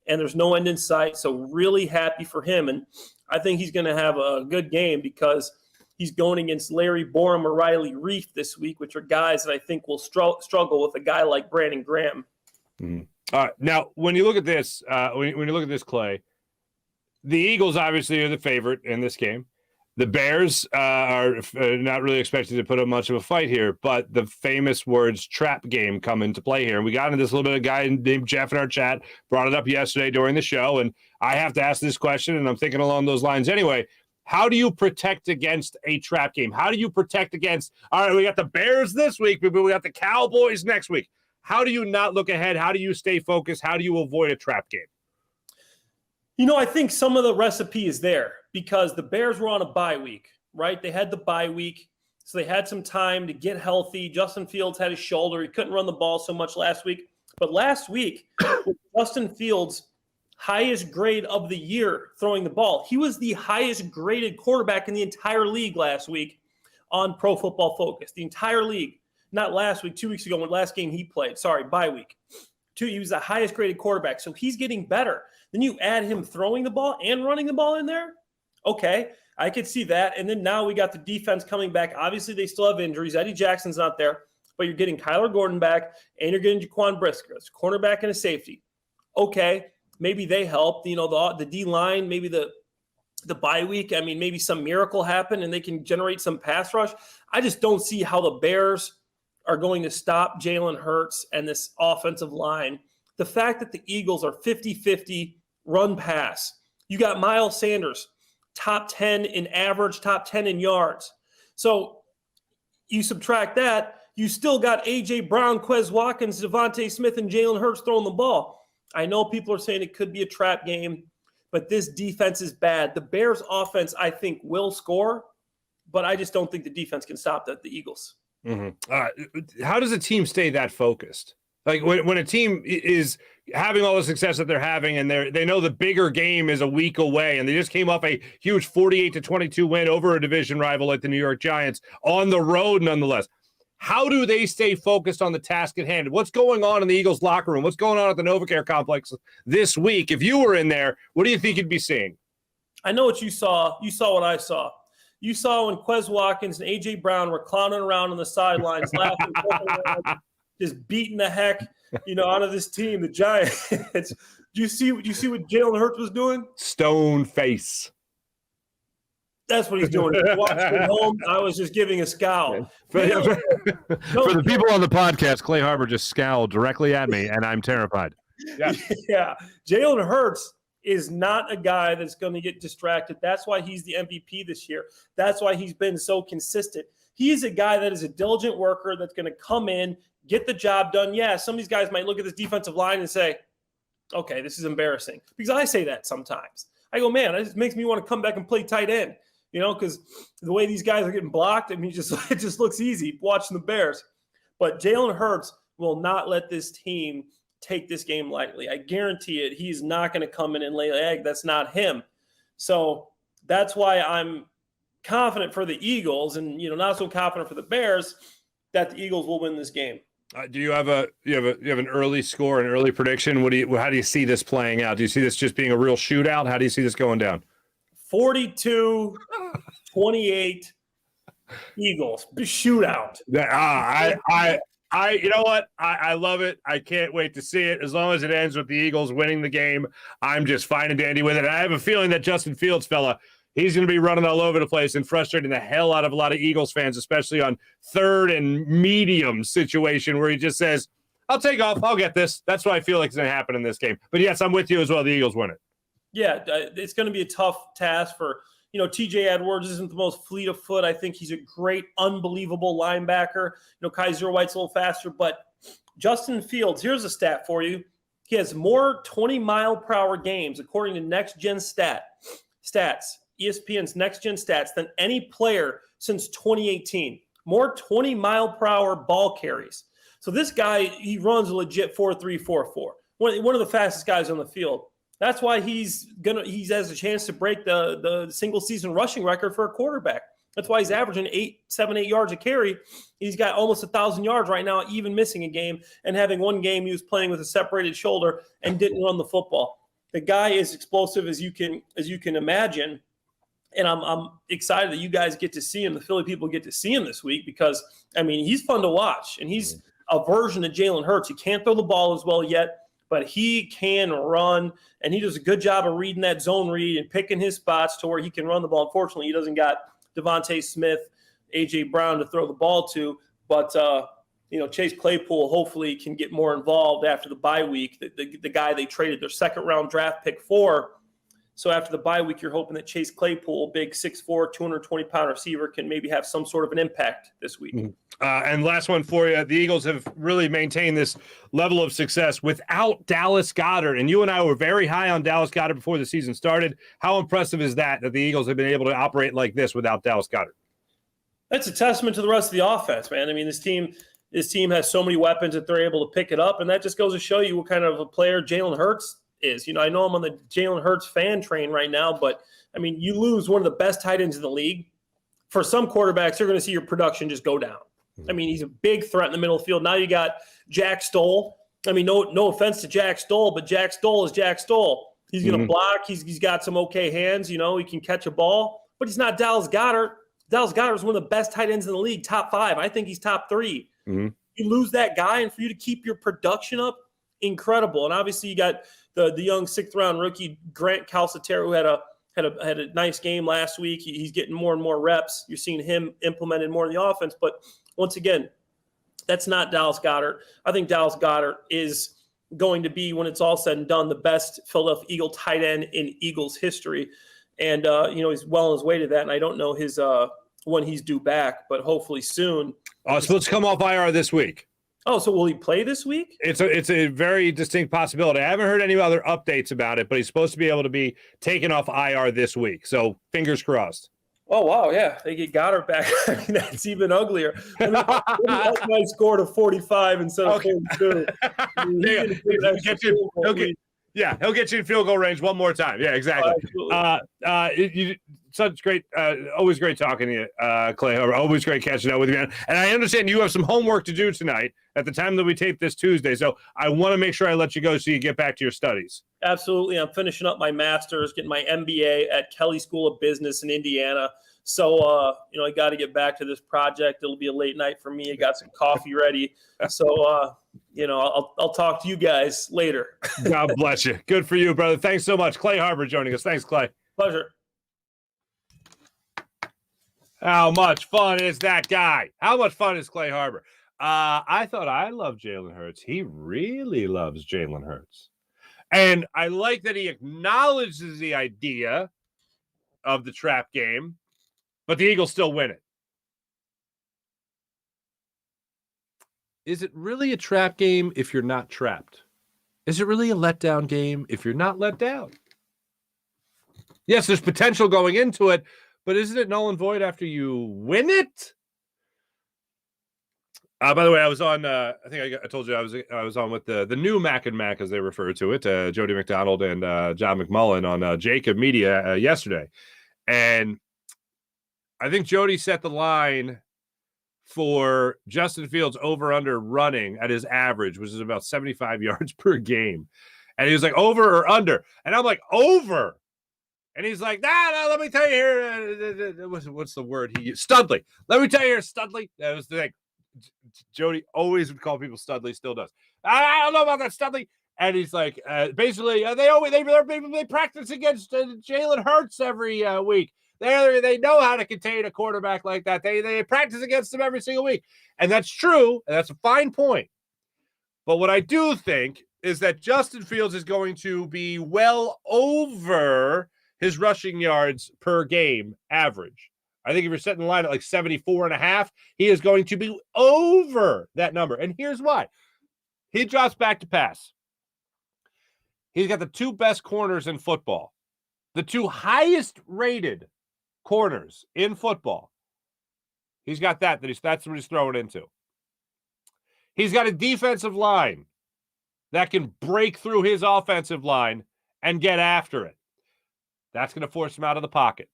and there's no end in sight. So really happy for him. And I think he's going to have a good game because he's going against Larry Borum or Riley Reif this week, which are guys that I think will struggle with a guy like Brandon Graham. Mm-hmm. Now, when you look at this, when you look at this, Clay, the Eagles obviously are the favorite in this game. The Bears are not really expected to put up much of a fight here, but the famous words trap game come into play here. And we got into this a little bit. A guy named Jeff in our chat brought it up yesterday during the show, and I have to ask this question, and I'm thinking along those lines anyway. How do you protect against a trap game? How do you protect against, all right, we got the Bears this week, but we got the Cowboys next week. How do you not look ahead? How do you stay focused? How do you avoid a trap game? I think some of the recipe is there because the Bears were on a bye week, right? They had the bye week, so they had some time to get healthy. Justin Fields had his shoulder. He couldn't run the ball so much last week. But last week, Justin Fields' highest grade of the year throwing the ball. He was the highest graded quarterback in the entire league last week on Pro Football Focus. The entire league. Not last week, 2 weeks ago, when last game he played. Sorry, bye week. He was the highest graded quarterback, so he's getting better. Then you add him throwing the ball and running the ball in there. Okay, I could see that. And then now we got the defense coming back. Obviously, they still have injuries. Eddie Jackson's not there, but you're getting Kyler Gordon back, and you're getting Jaquan Brisker. It's a cornerback and a safety. Okay, maybe they help. The D-line, maybe the bye week. Maybe some miracle happened, and they can generate some pass rush. I just don't see how the Bears are going to stop Jalen Hurts and this offensive line. The fact that the Eagles are 50-50 run pass. You got Miles Sanders, top 10 in average, top 10 in yards. So you subtract that, you still got A.J. Brown, Quez Watkins, Devontae Smith, and Jalen Hurts throwing the ball. I know people are saying it could be a trap game, but this defense is bad. The Bears offense, I think, will score, but I just don't think the defense can stop the Eagles. Mm-hmm. How does a team stay that focused? Like when a team is having all the success that they're having, and they know the bigger game is a week away, and they just came off a huge 48-22 win over a division rival like the New York Giants on the road, nonetheless. How do they stay focused on the task at hand? What's going on in the Eagles locker room? What's going on at the NovaCare complex this week? If you were in there, what do you think you'd be seeing? I know what you saw. You saw what I saw. You saw when Quez Watkins and A.J. Brown were clowning around on the sidelines, laughing, just beating the heck, out of this team, the Giants. Do you see what Jalen Hurts was doing? Stone face. That's what he's doing. If you watched at home, I was just giving a scowl. For the people on the podcast, Clay Harbor just scowled directly at me, and I'm terrified. Yeah. Jalen Hurts is not a guy that's going to get distracted. That's why he's the MVP this year. That's why he's been so consistent. He's a guy that is a diligent worker that's going to come in, get the job done. Yeah, some of these guys might look at this defensive line and say, okay, this is embarrassing. Because I say that sometimes. I go, man, it just makes me want to come back and play tight end, because the way these guys are getting blocked, it just looks easy watching the Bears. But Jalen Hurts will not let this team take this game lightly. I guarantee it. He's not going to come in and lay an egg. That's not him. So that's why I'm confident for the Eagles and, not so confident for the Bears that the Eagles will win this game. Do you have an early score, an early prediction? How do you see this playing out? Do you see this just being a real shootout? How do you see this going down? 42-28 Eagles shootout. You know what? I love it. I can't wait to see it. As long as it ends with the Eagles winning the game, I'm just fine and dandy with it. I have a feeling that Justin Fields, he's going to be running all over the place and frustrating the hell out of a lot of Eagles fans, especially on third and medium situation where he just says, I'll take off. I'll get this. That's what I feel like is going to happen in this game. But yes, I'm with you as well. The Eagles win it. Yeah, it's going to be a tough task for, TJ Edwards isn't the most fleet of foot. I think he's a great, unbelievable linebacker. Kaiser White's a little faster, but Justin Fields, here's a stat for you. He has more 20-mile-per-hour games, according to Next Gen Stats, ESPN's Next Gen Stats, than any player since 2018. More 20-mile-per-hour ball carries. So this guy, he runs a legit 4.3, 4.4. One of the fastest guys on the field. That's why he has a chance to break the single season rushing record for a quarterback. That's why he's averaging 8 yards a carry. He's got almost 1,000 yards right now, even missing a game, and having one game he was playing with a separated shoulder and didn't run the football. The guy is explosive as you can imagine. And I'm excited that you guys get to see him. The Philly people get to see him this week because, he's fun to watch. And he's a version of Jalen Hurts. He can't throw the ball as well yet, but he can run. And he does a good job of reading that zone read and picking his spots to where he can run the ball. Unfortunately, he doesn't got Devontae Smith, A.J. Brown to throw the ball to. But, Chase Claypool hopefully can get more involved after the bye week. The guy they traded their second-round draft pick for. So after the bye week, you're hoping that Chase Claypool, big 6'4", 220-pound receiver, can maybe have some sort of an impact this week. And last one for you. The Eagles have really maintained this level of success without Dallas Goedert. And you and I were very high on Dallas Goedert before the season started. How impressive is that the Eagles have been able to operate like this without Dallas Goedert? That's a testament to the rest of the offense, man. This team has so many weapons that they're able to pick it up, and that just goes to show you what kind of a player Jalen Hurts is. I know I'm on the Jalen Hurts fan train right now, but you lose one of the best tight ends in the league. For some quarterbacks, you're going to see your production just go down. He's a big threat in the middle of the field. Now you got Jack Stoll. No offense to Jack Stoll, but Jack Stoll is Jack Stoll. He's going to block. He's got some okay hands. He can catch a ball, but he's not Dallas Goedert. Dallas Goedert is one of the best tight ends in the league, top 5. I think he's top 3. You lose that guy, and for you to keep your production up, incredible. And obviously you got the young 6th-round rookie Grant Calcaterra, who had a nice game last week. He's getting more and more reps. You're seeing him implemented more in the offense. But once again, that's not Dallas Goedert. I think Dallas Goedert is going to be, when it's all said and done, the best Philadelphia Eagle tight end in Eagles history. And, he's well on his way to that. And I don't know his when he's due back, but hopefully soon. It's supposed to come off IR this week. Oh, so will he play this week? It's a very distinct possibility. I haven't heard any other updates about it, but he's supposed to be able to be taken off IR this week. So fingers crossed. Oh, wow, yeah. They get Goddard back. That's even uglier. I scored a 45 instead of 42. He'll get you in field goal range one more time. Yeah, exactly. Such great, always great talking to you, Clay. Always great catching up with you, man. And I understand you have some homework to do tonight at the time that we tape this Tuesday. So I want to make sure I let you go so you get back to your studies. Absolutely. I'm finishing up my master's, getting my MBA at Kelly School of Business in Indiana. So, I got to get back to this project. It'll be a late night for me. I got some coffee ready. So, I'll talk to you guys later. God bless you. Good for you, brother. Thanks so much. Clay Harbor joining us. Thanks, Clay. Pleasure. How much fun is that guy? How much fun is Clay Harbor? I thought I loved Jalen Hurts. He really loves Jalen Hurts. And I like that he acknowledges the idea of the trap game, but the Eagles still win it. Is it really a trap game if you're not trapped? Is it really a letdown game if you're not let down? Yes, there's potential going into it, but isn't it null and void after you win it? By the way, I was on. I think I told you I was on with the new Mac and Mac, as they refer to it, Jody McDonald and John McMullen on Jacob Media yesterday, and I think Jody set the line for Justin Fields over under running at his average, which is about 75 yards per game, and he was like over or under, and I'm like over. And he's like, no, let me tell you here. What's the word he used? Studley. Let me tell you here, Studley. That was the thing. Jody always would call people Studley, still does. I don't know about that, Studley. And he's like, basically, they practice against Jalen Hurts every week. They know how to contain a quarterback like that. They practice against them every single week. And that's true, and that's a fine point. But what I do think is that Justin Fields is going to be well over his rushing yards per game average. I think if you're setting the line at like 74.5, he is going to be over that number. And here's why. He drops back to pass. He's got the two best corners in football. The two highest rated corners in football. He's got that's what he's throwing into. He's got a defensive line that can break through his offensive line and get after it. That's going to force him out of the pocket.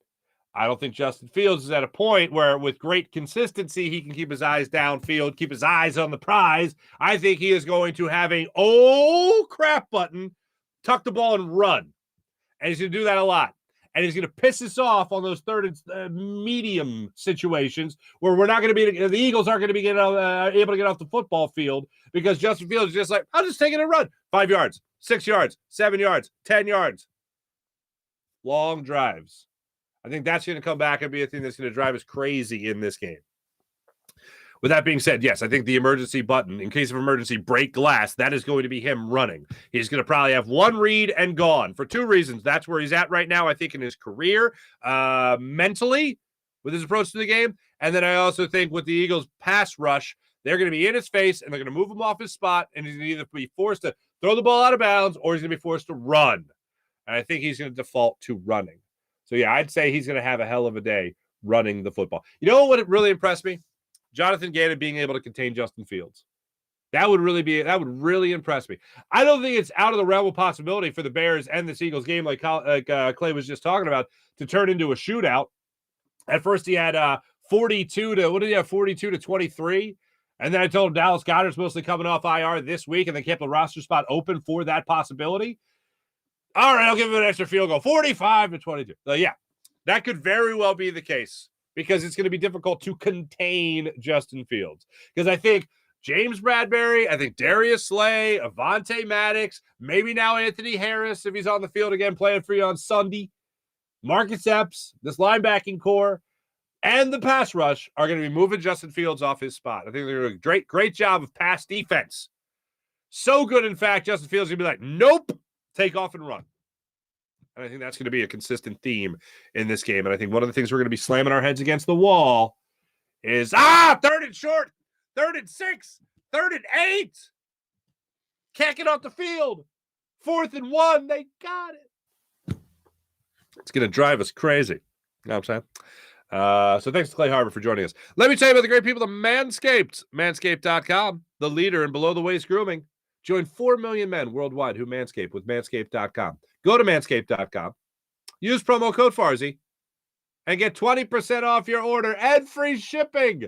I don't think Justin Fields is at a point where with great consistency, he can keep his eyes downfield, keep his eyes on the prize. I think he is going to have a oh crap button, tuck the ball and run. And he's going to do that a lot. And he's going to piss us off on those third and medium situations where we're not going to be, the Eagles aren't going to be able to get off the football field because Justin Fields is just like, I'll just take it and run. 5 yards, 6 yards, 7 yards, 10 yards. Long drives. I think that's going to come back and be a thing that's going to drive us crazy in this game. With that being said, yes, I think the emergency button, in case of emergency, break glass, that is going to be him running. He's going to probably have one read and gone for two reasons. That's where he's at right now, I think, in his career, mentally, with his approach to the game. And then I also think with the Eagles' pass rush, they're going to be in his face, and they're going to move him off his spot, and he's going to either be forced to throw the ball out of bounds or he's going to be forced to run. And I think he's going to default to running. So, yeah, I'd say he's going to have a hell of a day running the football. You know what really impressed me? Jonathan Gannon being able to contain Justin Fields. That would really impress me. I don't think it's out of the realm of possibility for the Bears and the Eagles game, like Clay was just talking about, to turn into a shootout. At first, he had 42 to 23. And then I told him Dallas Goedert's mostly coming off IR this week, and they kept the roster spot open for that possibility. All right, I'll give him an extra field goal, 45 to 22. So, yeah, that could very well be the case, because it's going to be difficult to contain Justin Fields. Because I think James Bradbury, I think Darius Slay, Avonte Maddox, maybe now Anthony Harris, if he's on the field again playing for you on Sunday, Marcus Epps, this linebacking core, and the pass rush are going to be moving Justin Fields off his spot. I think they're doing a great job of pass defense. So good, in fact, Justin Fields is going to be like, nope, take off and run. And I think that's going to be a consistent theme in this game. And I think one of the things we're going to be slamming our heads against the wall is, third and short, 3rd and 6, 3rd and 8. Can't get off the field. 4th and 1. They got it. It's going to drive us crazy. You know what I'm saying? So thanks to Clay Harbor for joining us. Let me tell you about the great people at Manscaped. Manscaped.com, the leader in below-the-waist grooming. Join 4 million men worldwide who manscape with Manscaped.com. Go to Manscaped.com, use promo code Farzy, and get 20% off your order and free shipping.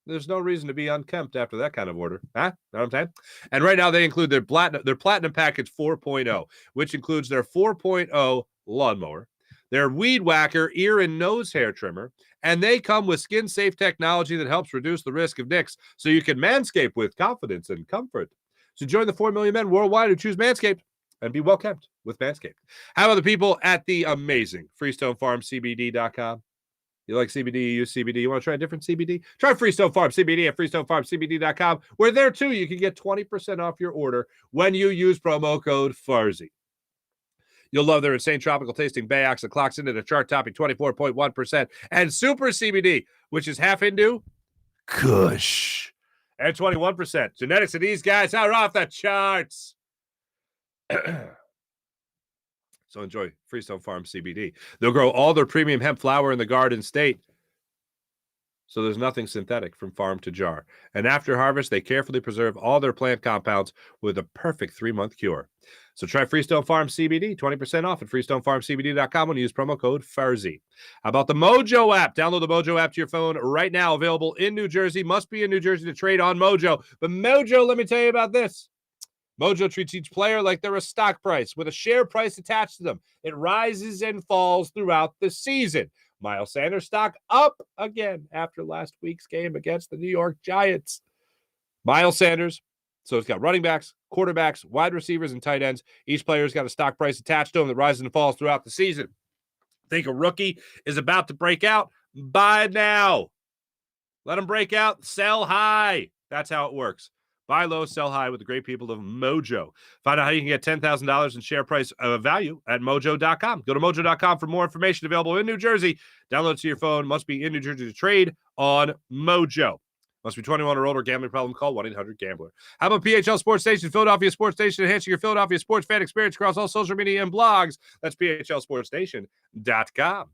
There's no reason to be unkempt after that kind of order. Huh? Know what I'm saying? And right now they include their Platinum Package 4.0, which includes their 4.0 lawnmower, their Weed Whacker ear and nose hair trimmer, and they come with skin-safe technology that helps reduce the risk of nicks so you can manscape with confidence and comfort. So join the 4 million men worldwide who choose Manscaped and be well kept with Manscaped. How about the people at the amazing FreestoneFarmCBD.com? You like CBD, you use CBD, you want to try a different CBD? Try Freestone Farm CBD at FreestoneFarmCBD.com, where there too you can get 20% off your order when you use promo code Farzy. You'll love their insane tropical tasting Bayox that clocks into the chart topping 24.1%, and Super CBD, which is half Hindu, Kush, and 21%. Genetics of these guys are off the charts. So enjoy Freestone Farm CBD. They'll grow all their premium hemp flower in the Garden State, so there's nothing synthetic from farm to jar. And after harvest, they carefully preserve all their plant compounds with a perfect 3-month cure. So try Freestone Farm CBD, 20% off at FreestoneFarmCBD.com when you use promo code Farzy. How about the Mojo app? Download the Mojo app to your phone right now. Available in New Jersey. Must be in New Jersey to trade on Mojo. But Mojo, let me tell you about this. Mojo treats each player like they're a stock price with a share price attached to them. It rises and falls throughout the season. Miles Sanders stock up again after last week's game against the New York Giants. Miles Sanders. So it's got running backs, quarterbacks, wide receivers, and tight ends. Each player's got a stock price attached to them that rises and falls throughout the season. Think a rookie is about to break out? Buy now. Let them break out. Sell high. That's how it works. Buy low, sell high with the great people of Mojo. Find out how you can get $10,000 in share price value at mojo.com. Go to mojo.com for more information. Available in New Jersey. Download it to your phone. Must be in New Jersey to trade on Mojo. Must be 21 or older. Gambling problem? Call 1-800-GAMBLER. How about PHL Sports Station, Philadelphia Sports Station, enhancing your Philadelphia sports fan experience across all social media and blogs? That's phlsportstation.com.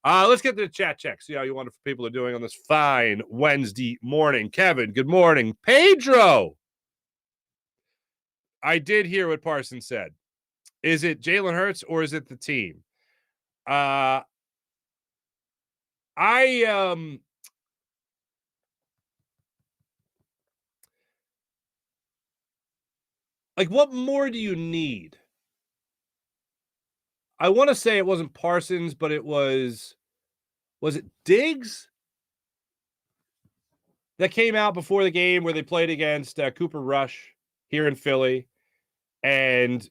Let's get to the chat check. See how you wonderful people are doing on this fine Wednesday morning. Kevin, good morning. Pedro. I did hear what Parsons said. Is it Jalen Hurts or is it the team? Like, what more do you need? I want to say it wasn't Parsons, but it was it Diggs that came out before the game where they played against Cooper Rush here in Philly, and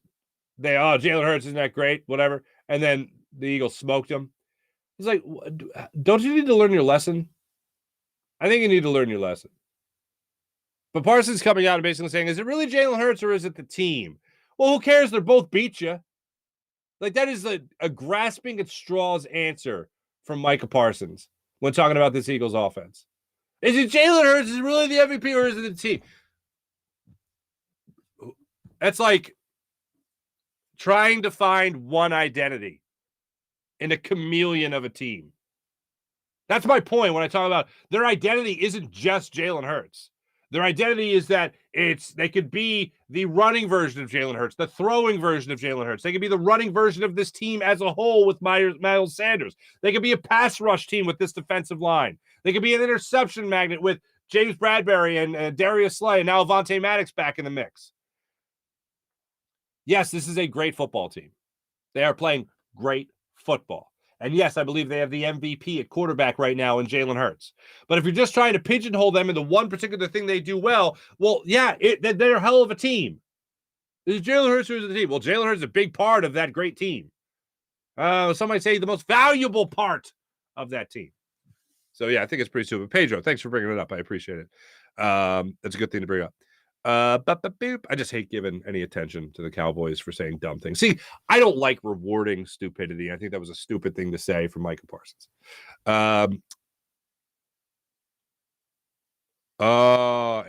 Jalen Hurts isn't that great, whatever, and then the Eagles smoked him. It's like, don't you need to learn your lesson? I think you need to learn your lesson. But Parsons coming out and basically saying, is it really Jalen Hurts or is it the team? Well, who cares? They're both beat you. Like, that is a grasping at straws answer from Micah Parsons when talking about this Eagles offense. Is it Jalen Hurts? Is it really the MVP or is it the team? That's like trying to find one identity in a chameleon of a team. That's my point when I talk about their identity isn't just Jalen Hurts. Their identity is that they could be the running version of Jalen Hurts, the throwing version of Jalen Hurts. They could be the running version of this team as a whole with Miles Sanders. They could be a pass rush team with this defensive line. They could be an interception magnet with James Bradbury and Darius Slay, and now Avonte Maddox back in the mix. Yes, this is a great football team. They are playing great football. And yes, I believe they have the MVP at quarterback right now in Jalen Hurts. But if you're just trying to pigeonhole them into one particular thing they do well, yeah, they're a hell of a team. Is Jalen Hurts or is it the team? Well, Jalen Hurts is a big part of that great team. Some might say the most valuable part of that team. So, yeah, I think it's pretty stupid. Pedro, thanks for bringing it up. I appreciate it. That's a good thing to bring up. I just hate giving any attention to the Cowboys for saying dumb things. See, I don't like rewarding stupidity. I think that was a stupid thing to say from Micah Parsons.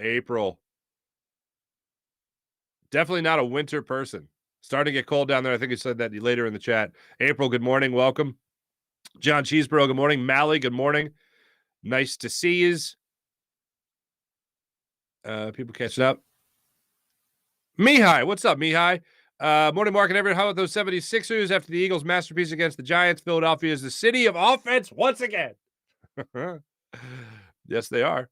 April. Definitely not a winter person. Starting to get cold down there. I think you said that later in the chat. April, good morning. Welcome. John Cheeseborough, good morning. Mally, good morning. Nice to see yous. People catching up. Mihai, what's up, Mihai? Morning, Mark and everyone. How about those 76ers after the Eagles' masterpiece against the Giants? Philadelphia is the city of offense once again. Yes, they are.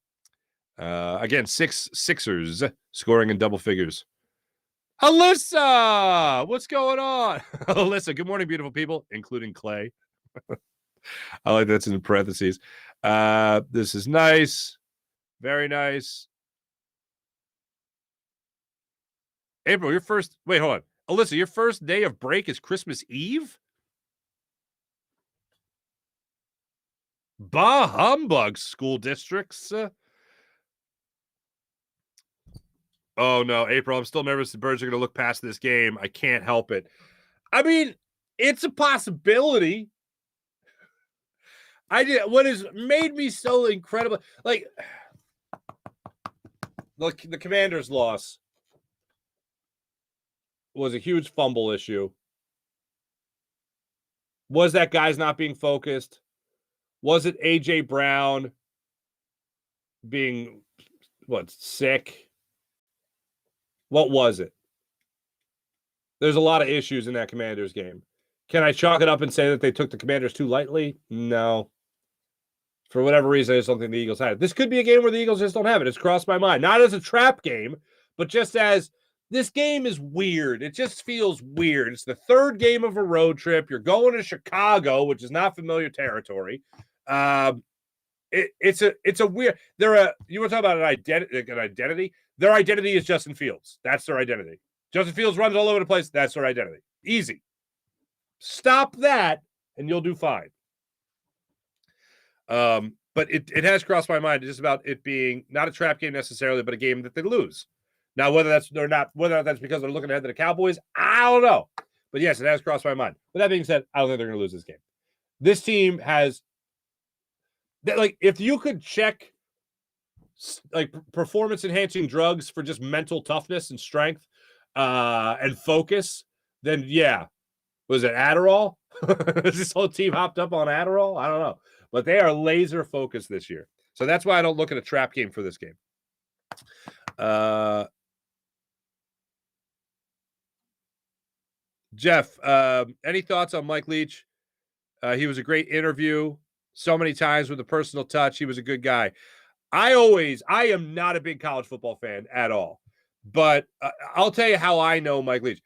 Again, 6 Sixers scoring in double figures. Alyssa, what's going on? Alyssa, good morning, beautiful people, including Clay. I like that's in parentheses. This is nice. Very nice. April, wait, hold on. Alyssa, your first day of break is Christmas Eve? Bah humbug, school districts. Oh, no, April, I'm still nervous the Birds are going to look past this game. I can't help it. I mean, it's a possibility. What has made me so incredible, like, look, the Commanders' loss was a huge fumble issue. Was that guys not being focused? Was it A.J. Brown being, sick? What was it? There's a lot of issues in that Commanders game. Can I chalk it up and say that they took the Commanders too lightly? No. For whatever reason, I just don't think the Eagles had it. This could be a game where the Eagles just don't have it. It's crossed my mind. Not as a trap game, but just as this game is weird. It just feels weird. It's the third game of a road trip. You're going to Chicago, which is not familiar territory. It's a weird. You want to talk about an identity? Their identity is Justin Fields. That's their identity. Justin Fields runs all over the place. That's their identity. Easy. Stop that, and you'll do fine. But it has crossed my mind just about it being not a trap game necessarily, but a game that they lose. Now, whether that's because they're looking ahead to the Cowboys, I don't know. But yes, it has crossed my mind. But that being said, I don't think they're going to lose this game. This team has, like, if you could check like performance-enhancing drugs for just mental toughness and strength and focus, then yeah. Was it Adderall? Is this whole team hopped up on Adderall? I don't know. But they are laser focused this year. So that's why I don't look at a trap game for this game. Jeff, any thoughts on Mike Leach? He was a great interview so many times with a personal touch. He was a good guy. I am not a big college football fan at all. But I'll tell you how I know Mike Leach.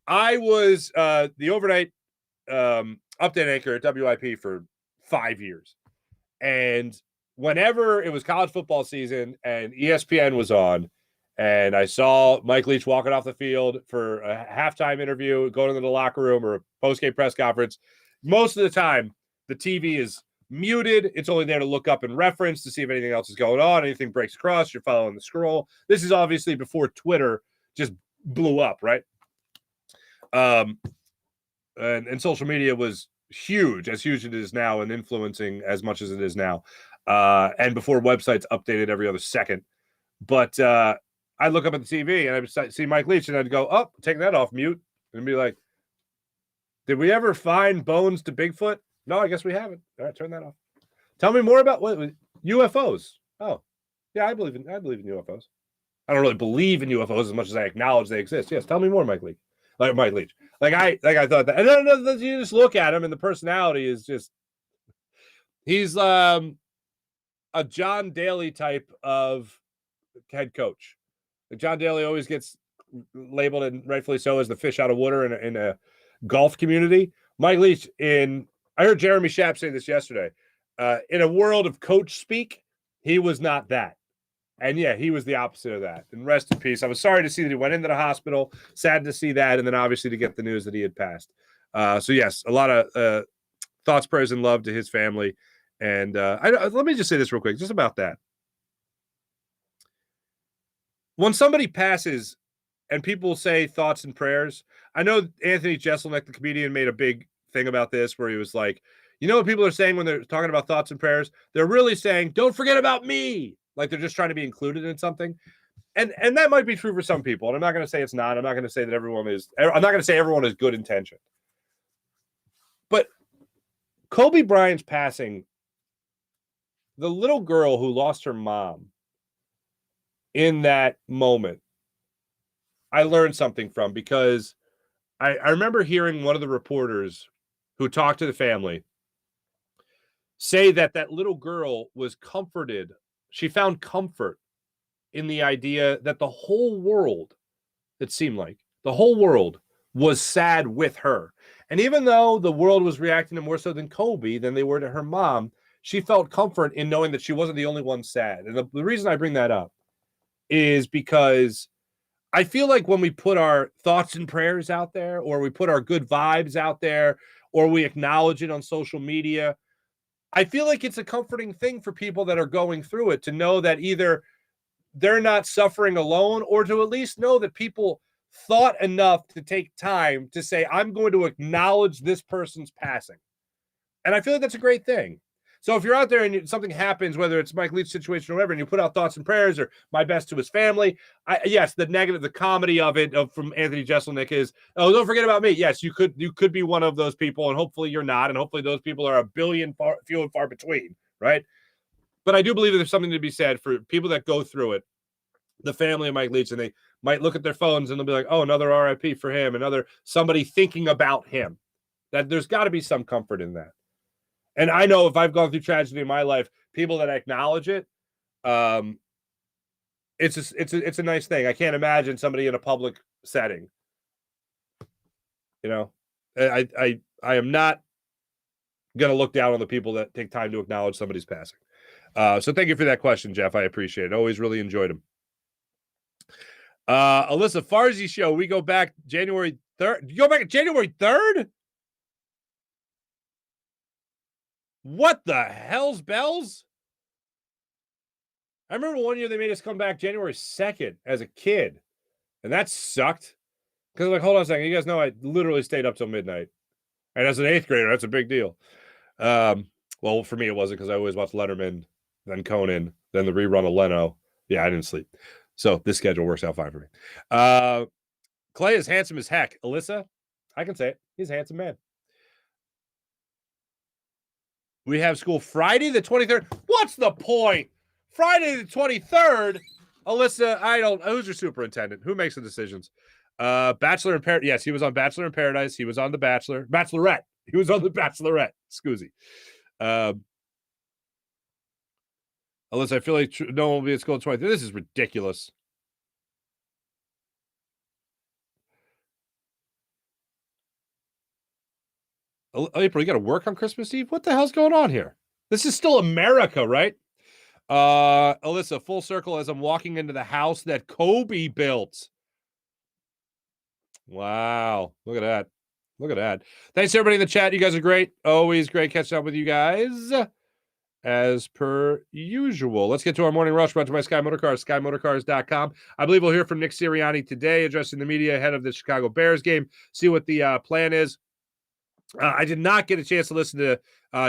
I was the overnight update anchor at WIP for 5 years. And whenever it was college football season and ESPN was on, and I saw Mike Leach walking off the field for a halftime interview, going into the locker room or a post-game press conference, most of the time the TV is muted. It's only there to look up and reference to see if anything else is going on. Anything breaks across, you're following the scroll. This is obviously before Twitter just blew up, right? And social media was huge as it is now and influencing as much as it is now. And before websites updated every other second. But I'd look up at the TV and I'd see Mike Leach and I'd go, oh, take that off mute. And be like, did we ever find bones to Bigfoot? No, I guess we haven't. All right, turn that off. Tell me more about what UFOs. Oh, yeah, I believe in UFOs. I don't really believe in UFOs as much as I acknowledge they exist. Yes, tell me more, Mike Leach. Mike Leach. I thought that. And then you just look at him and the personality is just, he's a John Daly type of head coach. John Daly always gets labeled, and rightfully so, as the fish out of water in a golf community. Mike Leach, I heard Jeremy Schaap say this yesterday, in a world of coach speak, he was not that. And yeah, he was the opposite of that. And rest in peace. I was sorry to see that he went into the hospital, sad to see that, and then obviously to get the news that he had passed. So yes, a lot of thoughts, prayers, and love to his family. And let me just say this real quick, just about that. When somebody passes and people say thoughts and prayers, I know Anthony Jeselnik, the comedian, made a big thing about this where he was like, you know what people are saying when they're talking about thoughts and prayers? They're really saying, don't forget about me. Like they're just trying to be included in something. And that might be true for some people. And I'm not going to say it's not. I'm not going to say that everyone is. I'm not going to say everyone has good intention. But Kobe Bryant's passing, the little girl who lost her mom in that moment, I learned something from, because I remember hearing one of the reporters who talked to the family say that little girl was comforted. She found comfort in the idea that the whole world, it seemed like, the whole world was sad with her. And even though the world was reacting to more so than Kobe than they were to her mom, she felt comfort in knowing that she wasn't the only one sad. And the reason I bring that up is because I feel like when we put our thoughts and prayers out there, or we put our good vibes out there, or we acknowledge it on social media, I feel like it's a comforting thing for people that are going through it to know that either they're not suffering alone, or to at least know that people thought enough to take time to say, I'm going to acknowledge this person's passing. And I feel like that's a great thing. So if you're out there and something happens, whether it's Mike Leach's situation or whatever, and you put out thoughts and prayers or my best to his family, yes, the comedy of it from Anthony Jeselnik is, oh, don't forget about me. Yes, you could be one of those people, and hopefully you're not, and hopefully those people are a billion few and far between, right? But I do believe that there's something to be said for people that go through it, the family of Mike Leach, and they might look at their phones and they'll be like, oh, another RIP for him, somebody thinking about him. That there's got to be some comfort in that. And I know if I've gone through tragedy in my life, people that acknowledge it, it's a nice thing. I can't imagine somebody in a public setting. You know, I am not going to look down on the people that take time to acknowledge somebody's passing. So thank you for that question, Jeff. I appreciate it. Always really enjoyed them. Alyssa, Farzy show. We go back January 3rd. You go back January 3rd? What the hell's bells? I remember one year they made us come back January 2nd as a kid, and that sucked. Because, like, hold on a second. You guys know I literally stayed up till midnight. And as an 8th grader, that's a big deal. Well, for me, it wasn't because I always watched Letterman, then Conan, then the rerun of Leno. Yeah, I didn't sleep. So this schedule works out fine for me. Clay is handsome as heck. Alyssa, I can say it. He's a handsome man. We have school Friday the 23rd. What's the point? Friday the 23rd. Alyssa, who's your superintendent? Who makes the decisions? Bachelor in Paradise. Yes, he was on Bachelor in Paradise. He was on The Bachelor. Bachelorette. He was on The Bachelorette. Scoozy. Alyssa, I feel like no one will be at school at 23rd. This is ridiculous. April, you got to work on Christmas Eve? What the hell's going on here? This is still America, right? Alyssa, full circle as I'm walking into the house that Kobe built. Wow. Look at that. Look at that. Thanks, everybody in the chat. You guys are great. Always great catching up with you guys, as per usual. Let's get to our morning rush brought to by Sky Motorcars, skymotorcars.com. I believe we'll hear from Nick Sirianni today, addressing the media ahead of the Chicago Bears game, see what the plan is. I did not get a chance to listen to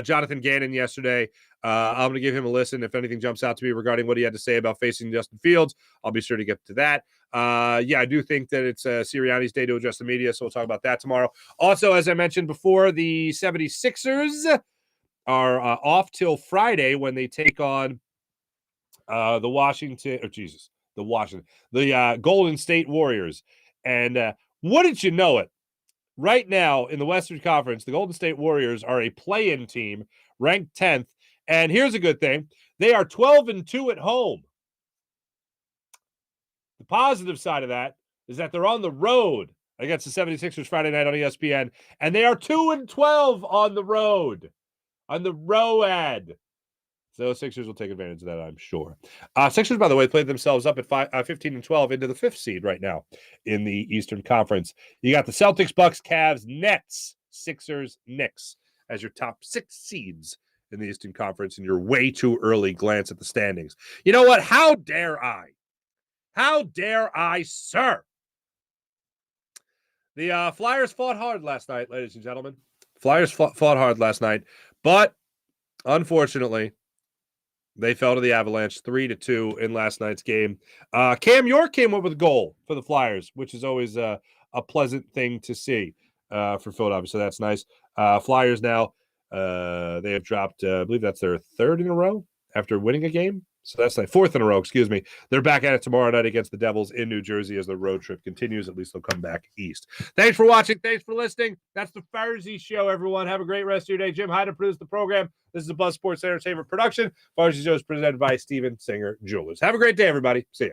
Jonathan Gannon yesterday. I'm going to give him a listen. If anything jumps out to me regarding what he had to say about facing Justin Fields, I'll be sure to get to that. I do think that it's Sirianni's day to address the media, so we'll talk about that tomorrow. Also, as I mentioned before, the 76ers are off till Friday when they take on the Golden State Warriors. And wouldn't you know it? Right now in the Western Conference, the Golden State Warriors are a play-in team, ranked 10th. And here's a good thing. They are 12-2 at home. The positive side of that is that they're on the road against the 76ers Friday night on ESPN. And they are 2-12 on the road. On the road. So Sixers will take advantage of that, I'm sure. Sixers, by the way, played themselves up at 15-12 into the 5th seed right now in the Eastern Conference. You got the Celtics, Bucks, Cavs, Nets, Sixers, Knicks as your top 6 seeds in the Eastern Conference, and your way too early glance at the standings. You know what? How dare I? How dare I, sir? The Flyers fought hard last night, ladies and gentlemen. Flyers fought hard last night, but unfortunately, they fell to the Avalanche 3-2 in last night's game. Cam York came up with a goal for the Flyers, which is always a pleasant thing to see for Philadelphia. So that's nice. Flyers now, they have dropped, I believe that's their 3rd in a row after winning a game. So that's like 4th in a row, excuse me. They're back at it tomorrow night against the Devils in New Jersey as the road trip continues. At least they'll come back east. Thanks for watching. Thanks for listening. That's the Farzy Show, everyone. Have a great rest of your day. Jim Hyder produced the program. This is a Buzz Sports Entertainment production. Farzy Show is presented by Steven Singer Jewelers. Have a great day, everybody. See ya.